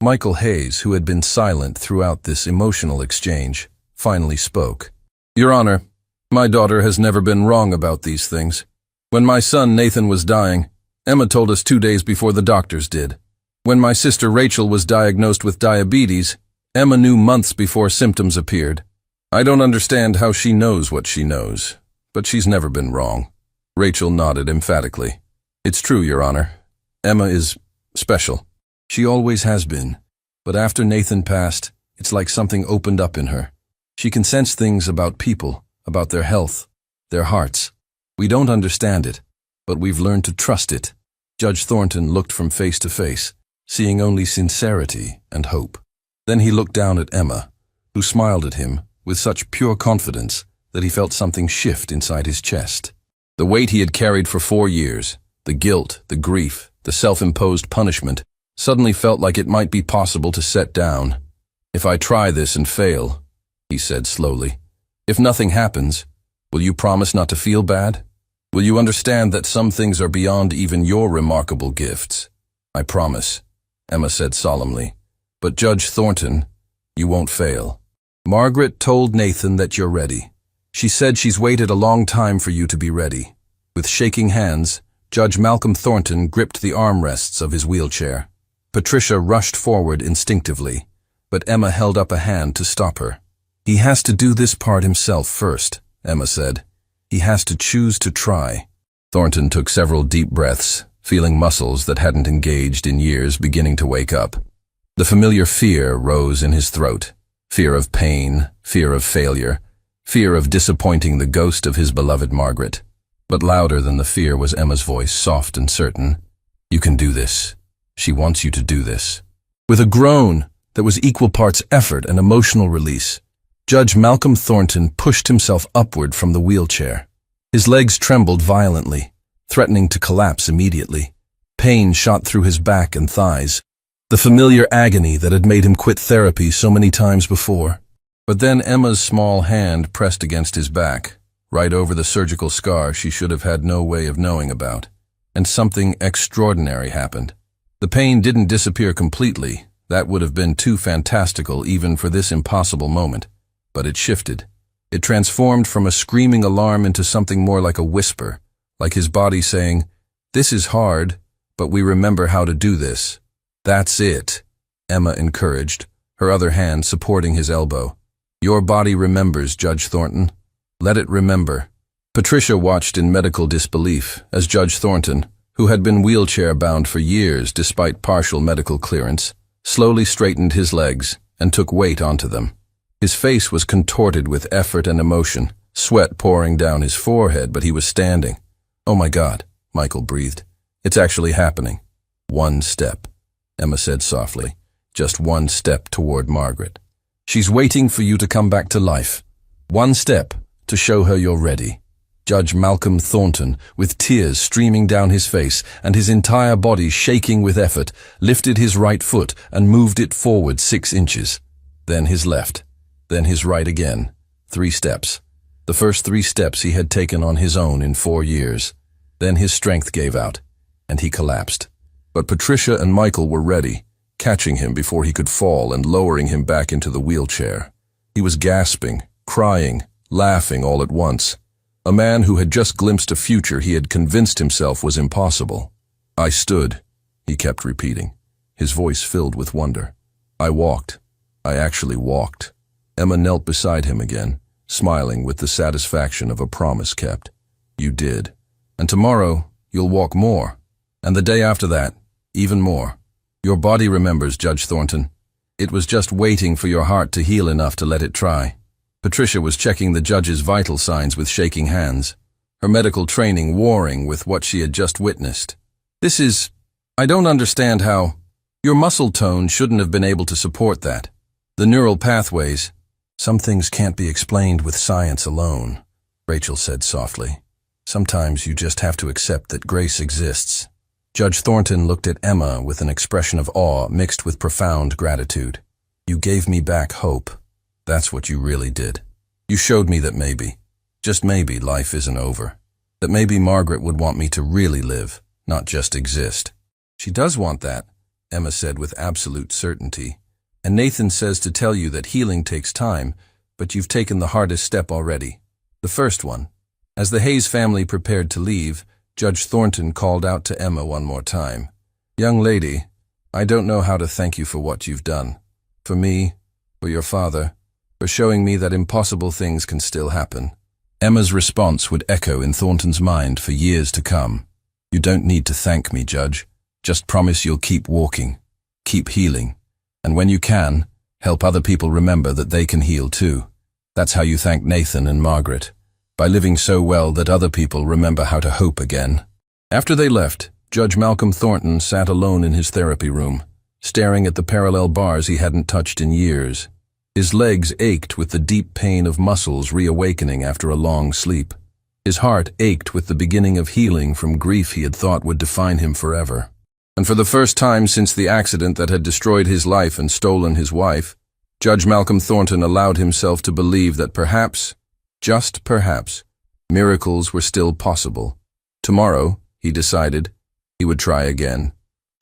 Michael Hayes, who had been silent throughout this emotional exchange, finally spoke. Your Honor, my daughter has never been wrong about these things. When my son Nathan was dying, Emma told us 2 days before the doctors did. When my sister Rachel was diagnosed with diabetes, Emma knew months before symptoms appeared. I don't understand how she knows what she knows, but she's never been wrong. Rachel nodded emphatically. It's true, Your Honor. Emma is special. She always has been. But after Nathan passed, it's like something opened up in her. She can sense things about people, about their health, their hearts. We don't understand it, but we've learned to trust it. Judge Thornton looked from face to face, seeing only sincerity and hope. Then he looked down at Emma, who smiled at him with such pure confidence that he felt something shift inside his chest. The weight he had carried for 4 years, the guilt, the grief, the self-imposed punishment, suddenly felt like it might be possible to set down. If I try this and fail, he said slowly, if nothing happens, will you promise not to feel bad? Will you understand that some things are beyond even your remarkable gifts? I promise, Emma said solemnly. But Judge Thornton, you won't fail. Margaret told Nathan that you're ready. She said she's waited a long time for you to be ready. With shaking hands, Judge Malcolm Thornton gripped the armrests of his wheelchair. Patricia rushed forward instinctively, but Emma held up a hand to stop her. He has to do this part himself first, Emma said. He has to choose to try. Thornton took several deep breaths, feeling muscles that hadn't engaged in years beginning to wake up. The familiar fear rose in his throat. Fear of pain, fear of failure, fear of disappointing the ghost of his beloved Margaret. But louder than the fear was Emma's voice, soft and certain. You can do this. She wants you to do this. With a groan that was equal parts effort and emotional release, Judge Malcolm Thornton pushed himself upward from the wheelchair. His legs trembled violently, threatening to collapse immediately. Pain shot through his back and thighs, the familiar agony that had made him quit therapy so many times before. But then Emma's small hand pressed against his back, right over the surgical scar she should have had no way of knowing about, and something extraordinary happened. The pain didn't disappear completely. That would have been too fantastical even for this impossible moment. But it shifted. It transformed from a screaming alarm into something more like a whisper, like his body saying, "This is hard, but we remember how to do this." "That's it," Emma encouraged, her other hand supporting his elbow. "Your body remembers, Judge Thornton. Let it remember." Patricia watched in medical disbelief as Judge Thornton, who had been wheelchair-bound for years despite partial medical clearance, slowly straightened his legs and took weight onto them. His face was contorted with effort and emotion, sweat pouring down his forehead, but he was standing. "Oh my God," Michael breathed. "It's actually happening." "One step," Emma said softly. "Just one step toward Margaret. She's waiting for you to come back to life. One step to show her you're ready." Judge Malcolm Thornton, with tears streaming down his face and his entire body shaking with effort, lifted his right foot and moved it forward 6 inches. Then his left. Then his right again. 3 steps. The first 3 steps he had taken on his own in 4 years. Then his strength gave out, and he collapsed. But Patricia and Michael were ready, catching him before he could fall and lowering him back into the wheelchair. He was gasping, crying, laughing all at once. A man who had just glimpsed a future he had convinced himself was impossible. "I stood," he kept repeating, his voice filled with wonder. "I walked. I actually walked." Emma knelt beside him again, smiling with the satisfaction of a promise kept. "You did. And tomorrow, you'll walk more. And the day after that, even more. Your body remembers, Judge Thornton. It was just waiting for your heart to heal enough to let it try." Patricia was checking the judge's vital signs with shaking hands, her medical training warring with what she had just witnessed. I don't understand how. Your muscle tone shouldn't have been able to support that. The neural pathways. Some things can't be explained with science alone," Rachel said softly. "Sometimes you just have to accept that grace exists." Judge Thornton looked at Emma with an expression of awe mixed with profound gratitude. "You gave me back hope. That's what you really did. You showed me that maybe, just maybe, life isn't over. That maybe Margaret would want me to really live, not just exist." "She does want that," Emma said with absolute certainty. "And Nathan says to tell you that healing takes time, but you've taken the hardest step already. The first one." As the Hayes family prepared to leave, Judge Thornton called out to Emma one more time. "Young lady, I don't know how to thank you for what you've done. For me, for your father, for showing me that impossible things can still happen." Emma's response would echo in Thornton's mind for years to come. "You don't need to thank me, Judge. Just promise you'll keep walking, keep healing, and when you can, help other people remember that they can heal too. That's how you thank Nathan and Margaret, by living so well that other people remember how to hope again." After they left, Judge Malcolm Thornton sat alone in his therapy room, staring at the parallel bars he hadn't touched in years. His legs ached with the deep pain of muscles reawakening after a long sleep. His heart ached with the beginning of healing from grief he had thought would define him forever. And for the first time since the accident that had destroyed his life and stolen his wife, Judge Malcolm Thornton allowed himself to believe that perhaps, just perhaps, miracles were still possible. Tomorrow, he decided, he would try again,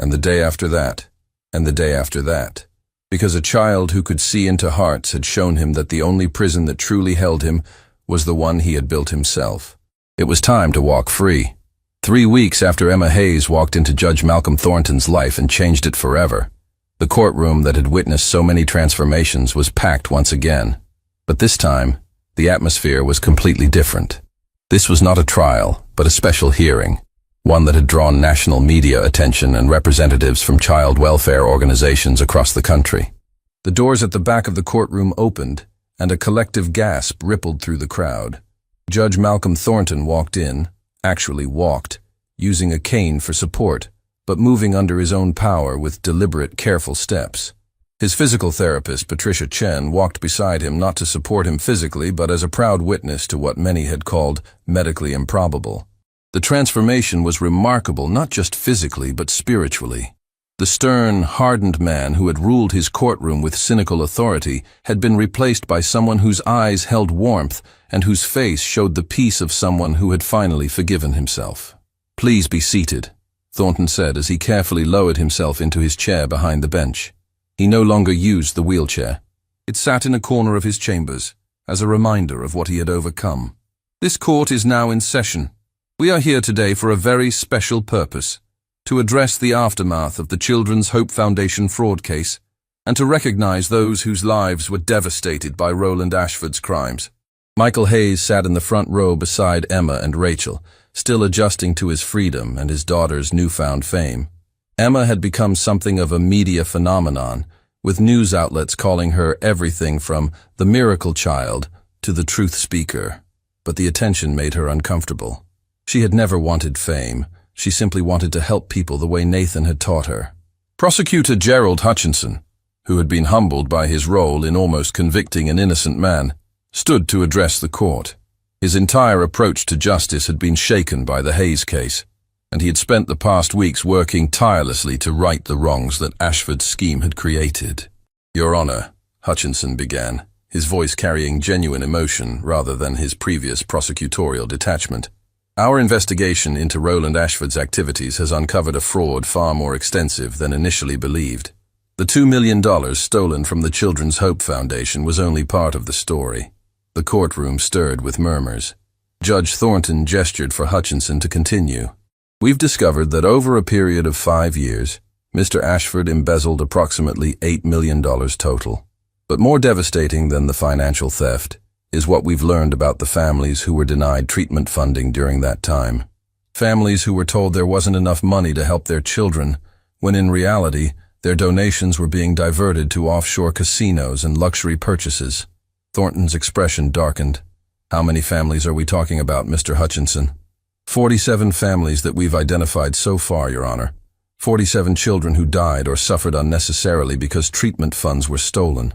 and the day after that, and the day after that. Because a child who could see into hearts had shown him that the only prison that truly held him was the one he had built himself. It was time to walk free. 3 weeks after Emma Hayes walked into Judge Malcolm Thornton's life and changed it forever, the courtroom that had witnessed so many transformations was packed once again. But this time, the atmosphere was completely different. This was not a trial, but a special hearing, one that had drawn national media attention and representatives from child welfare organizations across the country. The doors at the back of the courtroom opened, and a collective gasp rippled through the crowd. Judge Malcolm Thornton walked in, actually walked, using a cane for support, but moving under his own power with deliberate, careful steps. His physical therapist, Patricia Chen, walked beside him not to support him physically, but as a proud witness to what many had called medically improbable. The transformation was remarkable not just physically but spiritually. The stern, hardened man who had ruled his courtroom with cynical authority had been replaced by someone whose eyes held warmth and whose face showed the peace of someone who had finally forgiven himself. "Please be seated," Thornton said as he carefully lowered himself into his chair behind the bench. He no longer used the wheelchair. It sat in a corner of his chambers, as a reminder of what he had overcome. "This court is now in session. We are here today for a very special purpose, to address the aftermath of the Children's Hope Foundation fraud case, and to recognize those whose lives were devastated by Roland Ashford's crimes." Michael Hayes sat in the front row beside Emma and Rachel, still adjusting to his freedom and his daughter's newfound fame. Emma had become something of a media phenomenon, with news outlets calling her everything from the miracle child to the truth speaker. But the attention made her uncomfortable. She had never wanted fame. She simply wanted to help people the way Nathan had taught her. Prosecutor Gerald Hutchinson, who had been humbled by his role in almost convicting an innocent man, stood to address the court. His entire approach to justice had been shaken by the Hayes case, and he had spent the past weeks working tirelessly to right the wrongs that Ashford's scheme had created. "Your Honor," Hutchinson began, his voice carrying genuine emotion rather than his previous prosecutorial detachment. "Our investigation into Roland Ashford's activities has uncovered a fraud far more extensive than initially believed. The $2 million stolen from the Children's Hope Foundation was only part of the story." The courtroom stirred with murmurs. Judge Thornton gestured for Hutchinson to continue. "We've discovered that over a period of 5 years, Mr. Ashford embezzled approximately $8 million total. But more devastating than the financial theft is what we've learned about the families who were denied treatment funding during that time. Families who were told there wasn't enough money to help their children, when in reality, their donations were being diverted to offshore casinos and luxury purchases." Thornton's expression darkened. "How many families are we talking about, Mr. Hutchinson?" 47 families that we've identified so far, Your Honor. 47 children who died or suffered unnecessarily because treatment funds were stolen."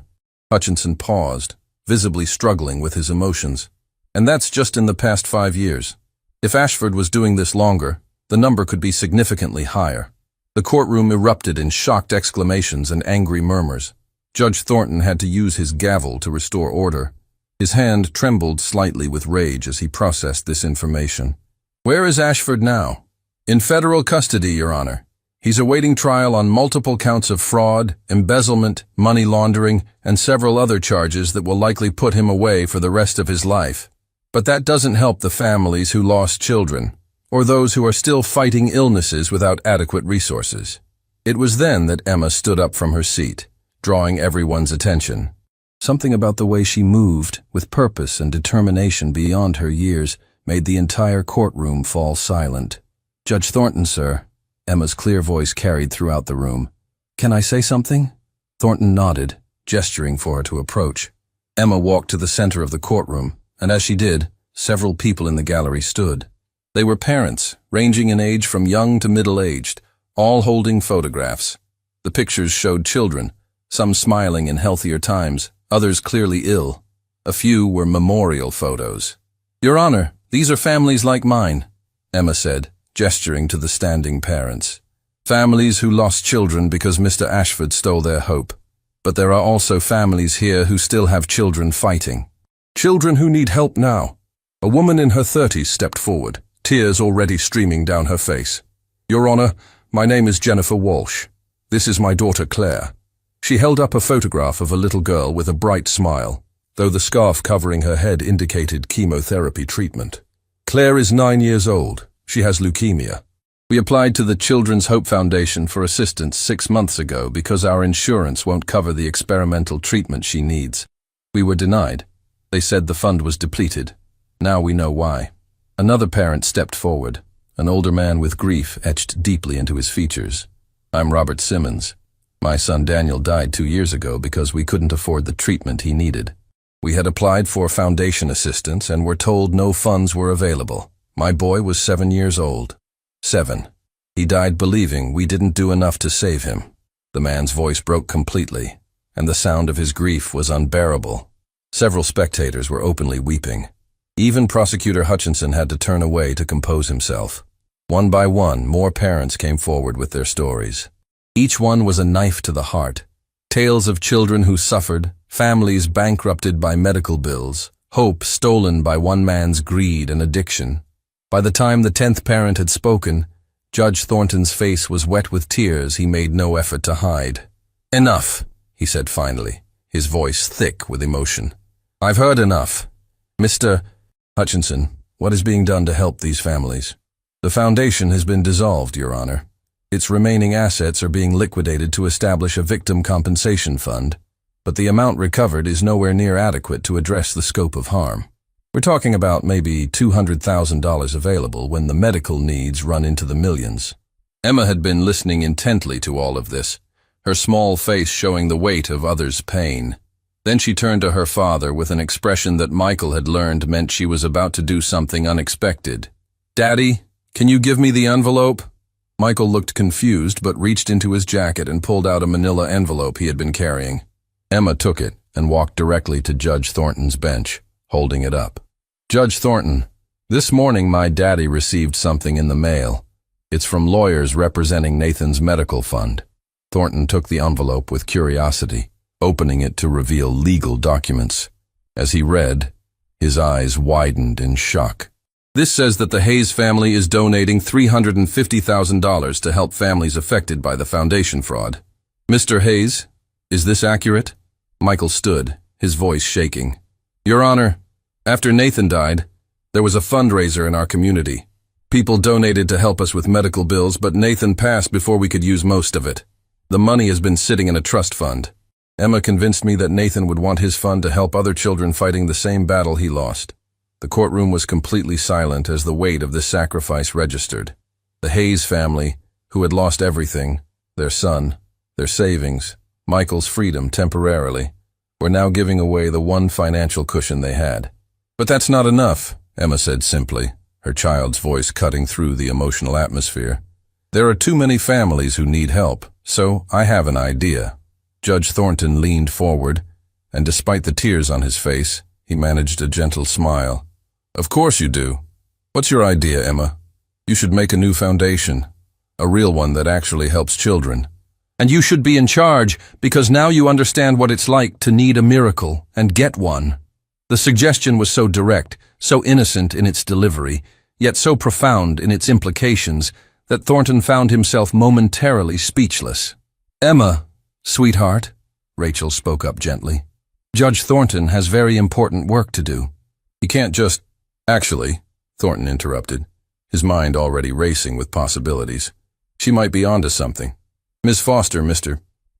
Hutchinson paused, visibly struggling with his emotions. "And that's just in the past 5 years. If Ashford was doing this longer, the number could be significantly higher." The courtroom erupted in shocked exclamations and angry murmurs. Judge Thornton had to use his gavel to restore order. His hand trembled slightly with rage as he processed this information. "Where is Ashford now?" "In federal custody, Your Honor. He's awaiting trial on multiple counts of fraud, embezzlement, money laundering, and several other charges that will likely put him away for the rest of his life. But that doesn't help the families who lost children, or those who are still fighting illnesses without adequate resources." It was then that Emma stood up from her seat, drawing everyone's attention. Something about the way she moved, with purpose and determination beyond her years, made the entire courtroom fall silent. "Judge Thornton, sir," Emma's clear voice carried throughout the room. "Can I say something?" Thornton nodded, gesturing for her to approach. Emma walked to the center of the courtroom, and as she did, several people in the gallery stood. They were parents, ranging in age from young to middle-aged, all holding photographs. The pictures showed children, some smiling in healthier times, others clearly ill. A few were memorial photos. "Your Honor, these are families like mine," Emma said, gesturing to the standing parents. "Families who lost children because Mr. Ashford stole their hope. But there are also families here who still have children fighting. Children who need help now." A woman in her 30s stepped forward, tears already streaming down her face. "Your Honor, my name is Jennifer Walsh. This is my daughter Claire." She held up a photograph of a little girl with a bright smile, though the scarf covering her head indicated chemotherapy treatment. "Claire is 9 years old. She has leukemia. We applied to the Children's Hope Foundation for assistance 6 months ago because our insurance won't cover the experimental treatment she needs. We were denied. They said the fund was depleted. Now we know why." Another parent stepped forward, an older man with grief etched deeply into his features. "I'm Robert Simmons. My son Daniel died 2 years ago because we couldn't afford the treatment he needed. We had applied for foundation assistance and were told no funds were available. My boy was 7 years old. 7. He died believing we didn't do enough to save him." The man's voice broke completely, and the sound of his grief was unbearable. Several spectators were openly weeping. Even Prosecutor Hutchinson had to turn away to compose himself. One by one, more parents came forward with their stories. Each one was a knife to the heart. Tales of children who suffered, families bankrupted by medical bills, hope stolen by one man's greed and addiction. By the time the 10th parent had spoken, Judge Thornton's face was wet with tears he made no effort to hide. "Enough," he said finally, his voice thick with emotion. "I've heard enough. Mr. Hutchinson, what is being done to help these families?" "The foundation has been dissolved, Your Honor. Its remaining assets are being liquidated to establish a victim compensation fund, but the amount recovered is nowhere near adequate to address the scope of harm. We're talking about maybe $200,000 available when the medical needs run into the millions." Emma had been listening intently to all of this, her small face showing the weight of others' pain. Then she turned to her father with an expression that Michael had learned meant she was about to do something unexpected. "Daddy, can you give me the envelope?" Michael looked confused but reached into his jacket and pulled out a manila envelope he had been carrying. Emma took it and walked directly to Judge Thornton's bench, holding it up. "Judge Thornton, this morning my daddy received something in the mail. It's from lawyers representing Nathan's medical fund." Thornton took the envelope with curiosity, opening it to reveal legal documents. As he read, his eyes widened in shock. "This says that the Hayes family is donating $350,000 to help families affected by the foundation fraud. Mr. Hayes, is this accurate?" Michael stood, his voice shaking. "Your Honor, after Nathan died, there was a fundraiser in our community. People donated to help us with medical bills, but Nathan passed before we could use most of it. The money has been sitting in a trust fund. Emma convinced me that Nathan would want his fund to help other children fighting the same battle he lost." The courtroom was completely silent as the weight of this sacrifice registered. The Hayes family, who had lost everything, their son, their savings, Michael's freedom temporarily, were now giving away the one financial cushion they had. "But that's not enough," Emma said simply, her child's voice cutting through the emotional atmosphere. "There are too many families who need help, so I have an idea." Judge Thornton leaned forward, and despite the tears on his face, he managed a gentle smile. "Of course you do. What's your idea, Emma? You should make a new foundation, a real one that actually helps children. And you should be in charge, because now you understand what it's like to need a miracle and get one." The suggestion was so direct, so innocent in its delivery, yet so profound in its implications, that Thornton found himself momentarily speechless. "Emma, sweetheart," Rachel spoke up gently, "Judge Thornton has very important work to do. He can't just—" "Actually," Thornton interrupted, his mind already racing with possibilities. "She might be onto something. Miss Foster, Mr.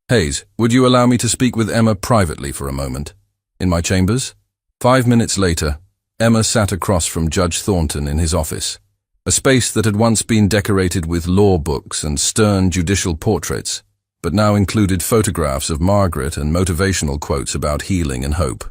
Hayes, would you allow me to speak with Emma privately for a moment? In my chambers?" 5 minutes later, Emma sat across from Judge Thornton in his office, a space that had once been decorated with law books and stern judicial portraits, but now included photographs of Margaret and motivational quotes about healing and hope.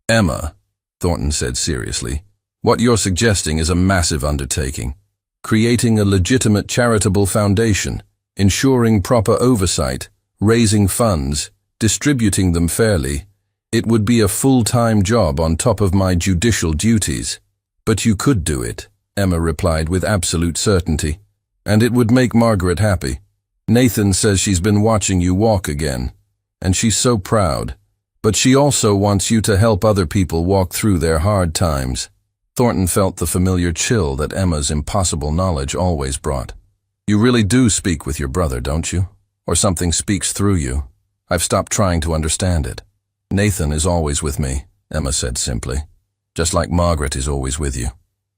"Emma," Thornton said seriously, "what you're suggesting is a massive undertaking. Creating a legitimate charitable foundation, ensuring proper oversight, raising funds, distributing them fairly. It would be a full-time job on top of my judicial duties. But you could do it," Emma replied with absolute certainty. "And it would make Margaret happy. Nathan says she's been watching you walk again, and she's so proud. But she also wants you to help other people walk through their hard times." Thornton felt the familiar chill that Emma's impossible knowledge always brought. "You really do speak with your brother, don't you? Or something speaks through you? I've stopped trying to understand it." "Nathan is always with me," Emma said simply. "Just like Margaret is always with you.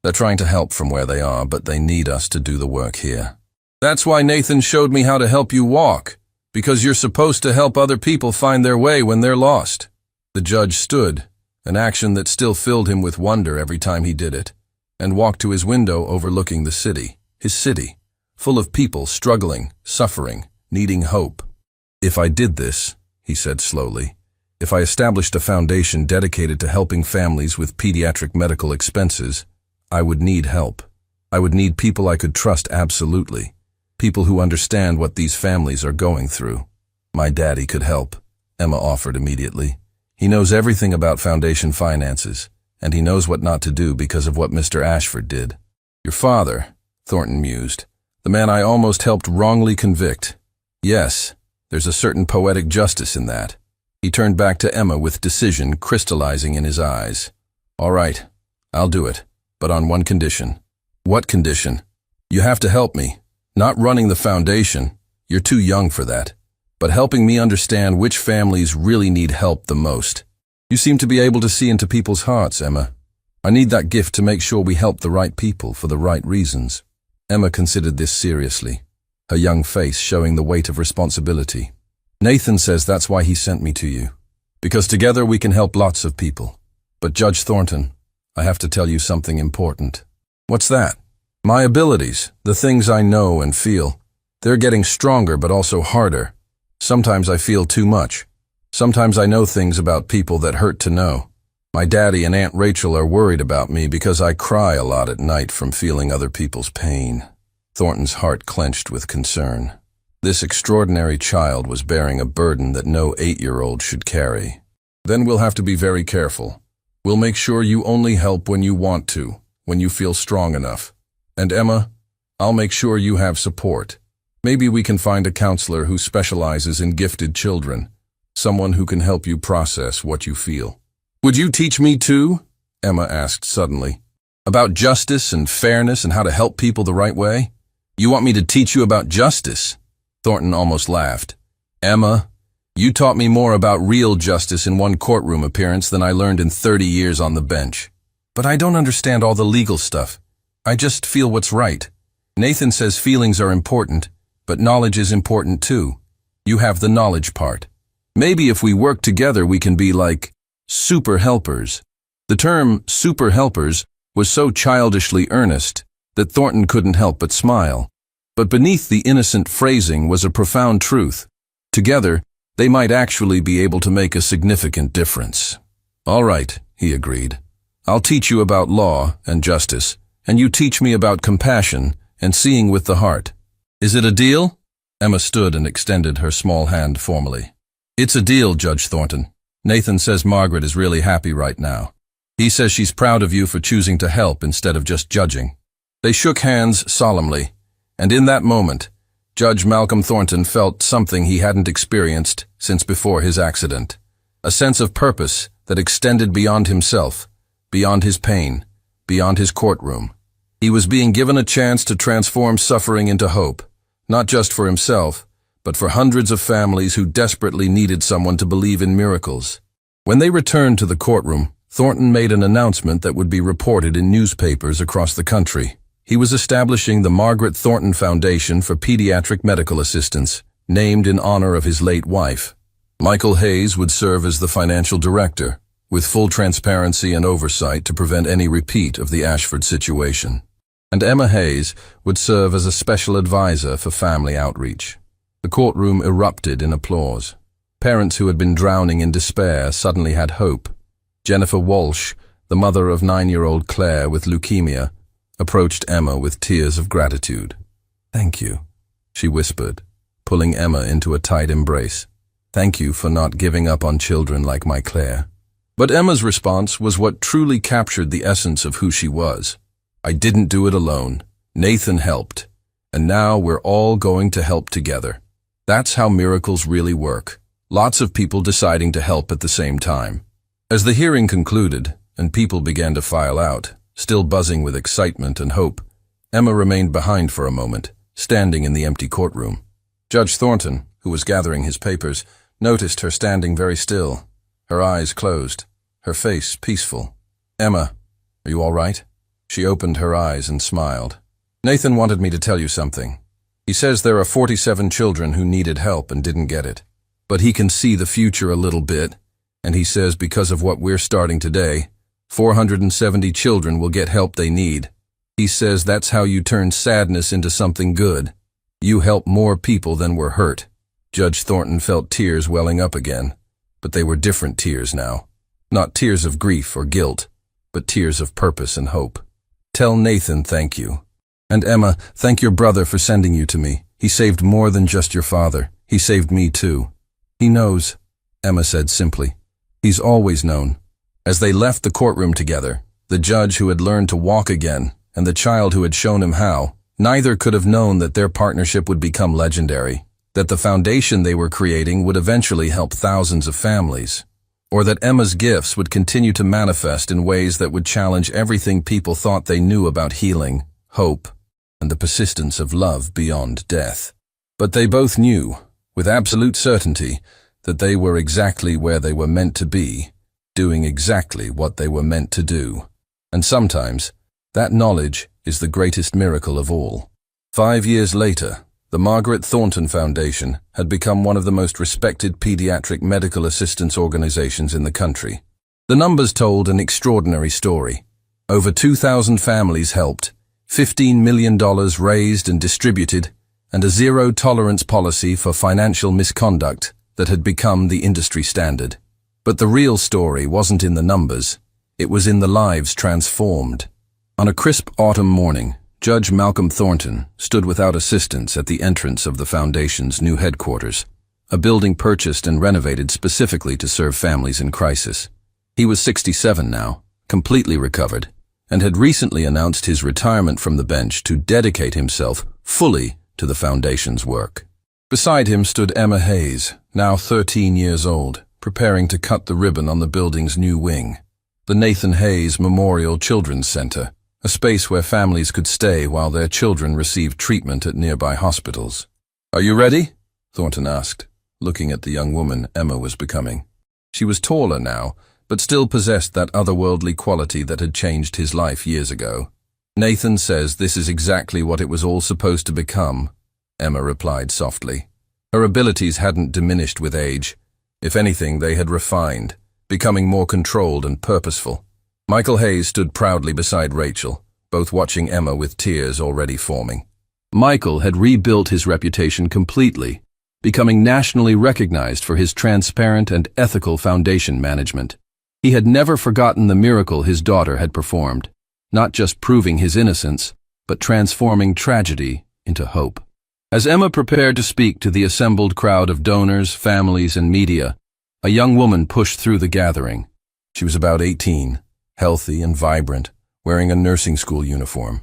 They're trying to help from where they are, but they need us to do the work here." "That's why Nathan showed me how to help you walk, because you're supposed to help other people find their way when they're lost." The judge stood, an action that still filled him with wonder every time he did it, and walked to his window overlooking the city, his city, full of people struggling, suffering, needing hope. "If I did this," he said slowly, "if I established a foundation dedicated to helping families with pediatric medical expenses, I would need help. I would need people I could trust absolutely, people who understand what these families are going through." "My daddy could help," Emma offered immediately. "He knows everything about foundation finances. and he knows what not to do because of what Mr. Ashford did. Your father, Thornton mused, the man I almost helped wrongly convict. Yes, there's a certain poetic justice in that. He turned back to Emma with decision crystallizing in his eyes. All right, I'll do it, but on one condition. What condition? You have to help me. Not running the foundation, you're too young for that, but helping me understand which families really need help the most. You seem to be able to see into people's hearts, Emma. I need that gift to make sure we help the right people for the right reasons. Emma considered this seriously, her young face showing the weight of responsibility. Nathan says that's why he sent me to you, because together we can help lots of people. But Judge Thornton, I have to tell you something important. What's that? My abilities, the things I know and feel, they're getting stronger but also harder. Sometimes I feel too much. Sometimes I know things about people that hurt to know. My daddy and Aunt Rachel are worried about me because I cry a lot at night from feeling other people's pain. Thornton's heart clenched with concern. This extraordinary child was bearing a burden that no 8-year-old should carry. Then we'll have to be very careful. We'll make sure you only help when you want to, when you feel strong enough. And Emma, I'll make sure you have support. Maybe we can find a counselor who specializes in gifted children, someone who can help you process what you feel. Would you teach me too? Emma asked suddenly. About justice and fairness and how to help people the right way? You want me to teach you about justice? Thornton almost laughed. Emma, you taught me more about real justice in one courtroom appearance than I learned in 30 years on the bench. But I don't understand all the legal stuff. I just feel what's right. Nathan says feelings are important, but knowledge is important too. You have the knowledge part. Maybe if we work together we can be like super helpers. The term super helpers was so childishly earnest that Thornton couldn't help but smile. But beneath the innocent phrasing was a profound truth. Together, they might actually be able to make a significant difference. All right, he agreed. I'll teach you about law and justice, and you teach me about compassion and seeing with the heart. Is it a deal? Emma stood and extended her small hand formally. It's a deal, Judge Thornton. Nathan says Margaret is really happy right now. He says she's proud of you for choosing to help instead of just judging. They shook hands solemnly, and in that moment, Judge Malcolm Thornton felt something he hadn't experienced since before his accident. A sense of purpose that extended beyond himself, beyond his pain, beyond his courtroom. He was being given a chance to transform suffering into hope, not just for himself, but for hundreds of families who desperately needed someone to believe in miracles. When they returned to the courtroom, Thornton made an announcement that would be reported in newspapers across the country. He was establishing the Margaret Thornton Foundation for Pediatric Medical Assistance, named in honor of his late wife. Michael Hayes would serve as the financial director, with full transparency and oversight to prevent any repeat of the Ashford situation. And Emma Hayes would serve as a special advisor for family outreach. The courtroom erupted in applause. Parents who had been drowning in despair suddenly had hope. Jennifer Walsh, the mother of 9-year-old Claire with leukemia, approached Emma with tears of gratitude. Thank you, she whispered, pulling Emma into a tight embrace. Thank you for not giving up on children like my Claire. But Emma's response was what truly captured the essence of who she was. I didn't do it alone. Nathan helped. And now we're all going to help together. That's how miracles really work. Lots of people deciding to help at the same time. As the hearing concluded, and people began to file out, still buzzing with excitement and hope, Emma remained behind for a moment, standing in the empty courtroom. Judge Thornton, who was gathering his papers, noticed her standing very still, her eyes closed, her face peaceful. Emma, are you all right? She opened her eyes and smiled. Nathan wanted me to tell you something. He says there are 47 children who needed help and didn't get it. But he can see the future a little bit, and he says because of what we're starting today, 470 children will get help they need. He says that's how you turn sadness into something good. You help more people than were hurt. Judge Thornton felt tears welling up again, but they were different tears now. Not tears of grief or guilt, but tears of purpose and hope. Tell Nathan thank you. And Emma, thank your brother for sending you to me. He saved more than just your father. He saved me too. He knows, Emma said simply. He's always known. As they left the courtroom together, the judge who had learned to walk again and the child who had shown him how, neither could have known that their partnership would become legendary, that the foundation they were creating would eventually help thousands of families, or that Emma's gifts would continue to manifest in ways that would challenge everything people thought they knew about healing, hope, and the persistence of love beyond death. But they both knew, with absolute certainty, that they were exactly where they were meant to be, doing exactly what they were meant to do. And sometimes, that knowledge is the greatest miracle of all. 5 years later, the Margaret Thornton Foundation had become one of the most respected pediatric medical assistance organizations in the country. The numbers told an extraordinary story. Over 2,000 families helped, $15 million raised and distributed, and a zero-tolerance policy for financial misconduct that had become the industry standard. But the real story wasn't in the numbers, it was in the lives transformed. On a crisp autumn morning, Judge Malcolm Thornton stood without assistance at the entrance of the Foundation's new headquarters, a building purchased and renovated specifically to serve families in crisis. He was 67 now, completely recovered, and had recently announced his retirement from the bench to dedicate himself fully to the Foundation's work. Beside him stood Emma Hayes, now 13 years old, preparing to cut the ribbon on the building's new wing, the Nathan Hayes Memorial Children's Center, a space where families could stay while their children received treatment at nearby hospitals. "Are you ready?" Thornton asked, looking at the young woman Emma was becoming. She was taller now, but still possessed that otherworldly quality that had changed his life years ago. "Nathan says this is exactly what it was all supposed to become," Emma replied softly. Her abilities hadn't diminished with age. If anything, they had refined, becoming more controlled and purposeful. Michael Hayes stood proudly beside Rachel, both watching Emma with tears already forming. Michael had rebuilt his reputation completely, becoming nationally recognized for his transparent and ethical foundation management. He had never forgotten the miracle his daughter had performed, not just proving his innocence, but transforming tragedy into hope. As Emma prepared to speak to the assembled crowd of donors, families, and media, a young woman pushed through the gathering. She was about 18, healthy and vibrant, wearing a nursing school uniform.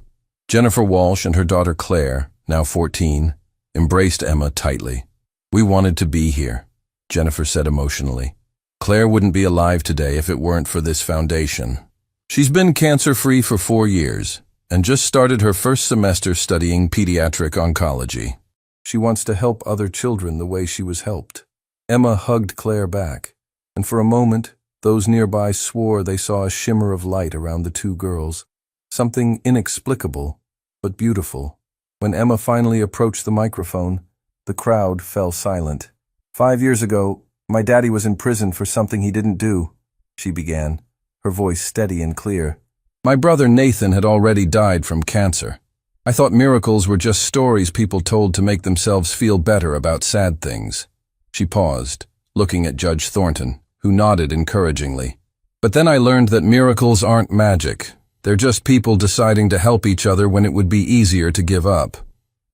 Jennifer Walsh and her daughter Claire, now 14, embraced Emma tightly. "We wanted to be here," Jennifer said emotionally. "Claire wouldn't be alive today if it weren't for this foundation. She's been cancer-free for 4 years and just started her first semester studying pediatric oncology. She wants to help other children the way she was helped." Emma hugged Claire back, and for a moment, those nearby swore they saw a shimmer of light around the two girls, something inexplicable but beautiful. When Emma finally approached the microphone, the crowd fell silent. "5 years ago, my daddy was in prison for something he didn't do," she began, her voice steady and clear. "My brother Nathan had already died from cancer. I thought miracles were just stories people told to make themselves feel better about sad things." She paused, looking at Judge Thornton, who nodded encouragingly. "But then I learned that miracles aren't magic. They're just people deciding to help each other when it would be easier to give up.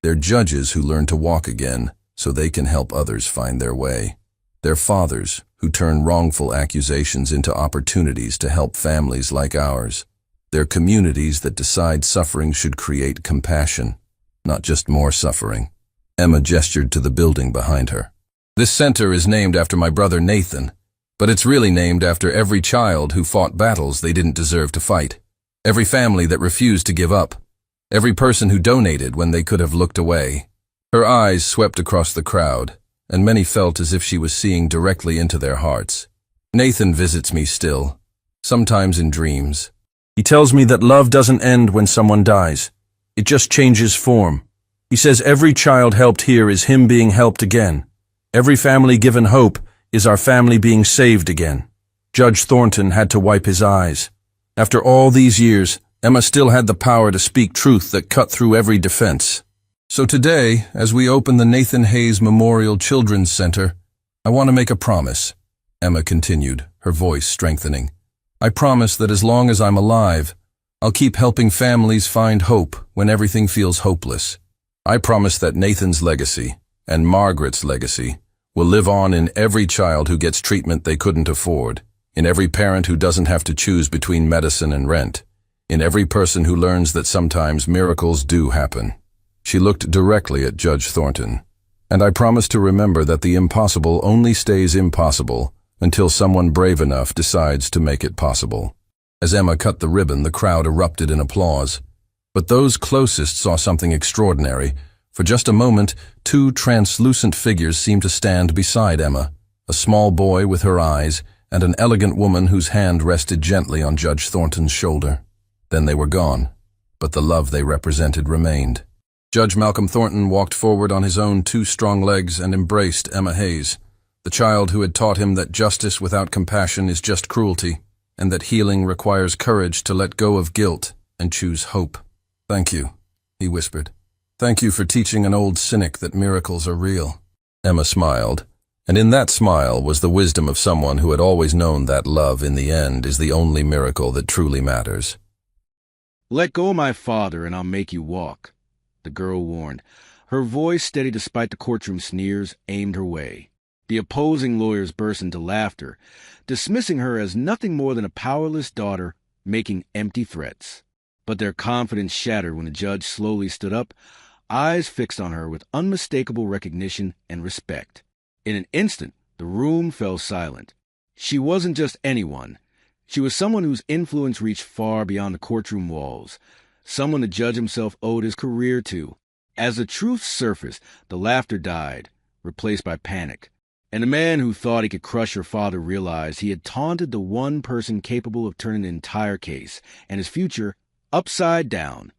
They're judges who learn to walk again so they can help others find their way. They're fathers who turn wrongful accusations into opportunities to help families like ours. They're communities that decide suffering should create compassion, not just more suffering." Emma gestured to the building behind her. "This center is named after my brother Nathan, but it's really named after every child who fought battles they didn't deserve to fight, every family that refused to give up, every person who donated when they could have looked away." Her eyes swept across the crowd, and many felt as if she was seeing directly into their hearts. "Nathan visits me still, sometimes in dreams. He tells me that love doesn't end when someone dies. It just changes form. He says every child helped here is him being helped again. Every family given hope is our family being saved again." Judge Thornton had to wipe his eyes. After all these years, Emma still had the power to speak truth that cut through every defense. "So today, as we open the Nathan Hayes Memorial Children's Center, I want to make a promise," Emma continued, her voice strengthening. "I promise that as long as I'm alive, I'll keep helping families find hope when everything feels hopeless. I promise that Nathan's legacy, and Margaret's legacy, will live on in every child who gets treatment they couldn't afford, in every parent who doesn't have to choose between medicine and rent, in every person who learns that sometimes miracles do happen. She looked directly at Judge Thornton. And I promise to remember that the impossible only stays impossible until someone brave enough decides to make it possible. As Emma cut the ribbon, the crowd erupted in applause. But those closest saw something extraordinary. For just a moment, two translucent figures seemed to stand beside Emma, a small boy with her eyes and an elegant woman whose hand rested gently on Judge Thornton's shoulder. Then they were gone, but the love they represented remained. Judge Malcolm Thornton walked forward on his own two strong legs and embraced Emma Hayes, the child who had taught him that justice without compassion is just cruelty, and that healing requires courage to let go of guilt and choose hope. "Thank you," he whispered. "Thank you for teaching an old cynic that miracles are real." Emma smiled, and in that smile was the wisdom of someone who had always known that love, in the end, is the only miracle that truly matters. "Let go of my father and I'll make you walk," the girl warned. Her voice, steady despite the courtroom sneers, aimed her way. The opposing lawyers burst into laughter, dismissing her as nothing more than a powerless daughter making empty threats. But their confidence shattered when the judge slowly stood up, eyes fixed on her with unmistakable recognition and respect. In an instant, the room fell silent. She wasn't just anyone. She was someone whose influence reached far beyond the courtroom walls, someone the judge himself owed his career to. As the truth surfaced, the laughter died, replaced by panic. And the man who thought he could crush her father realized he had taunted the one person capable of turning the entire case, and his future, upside down.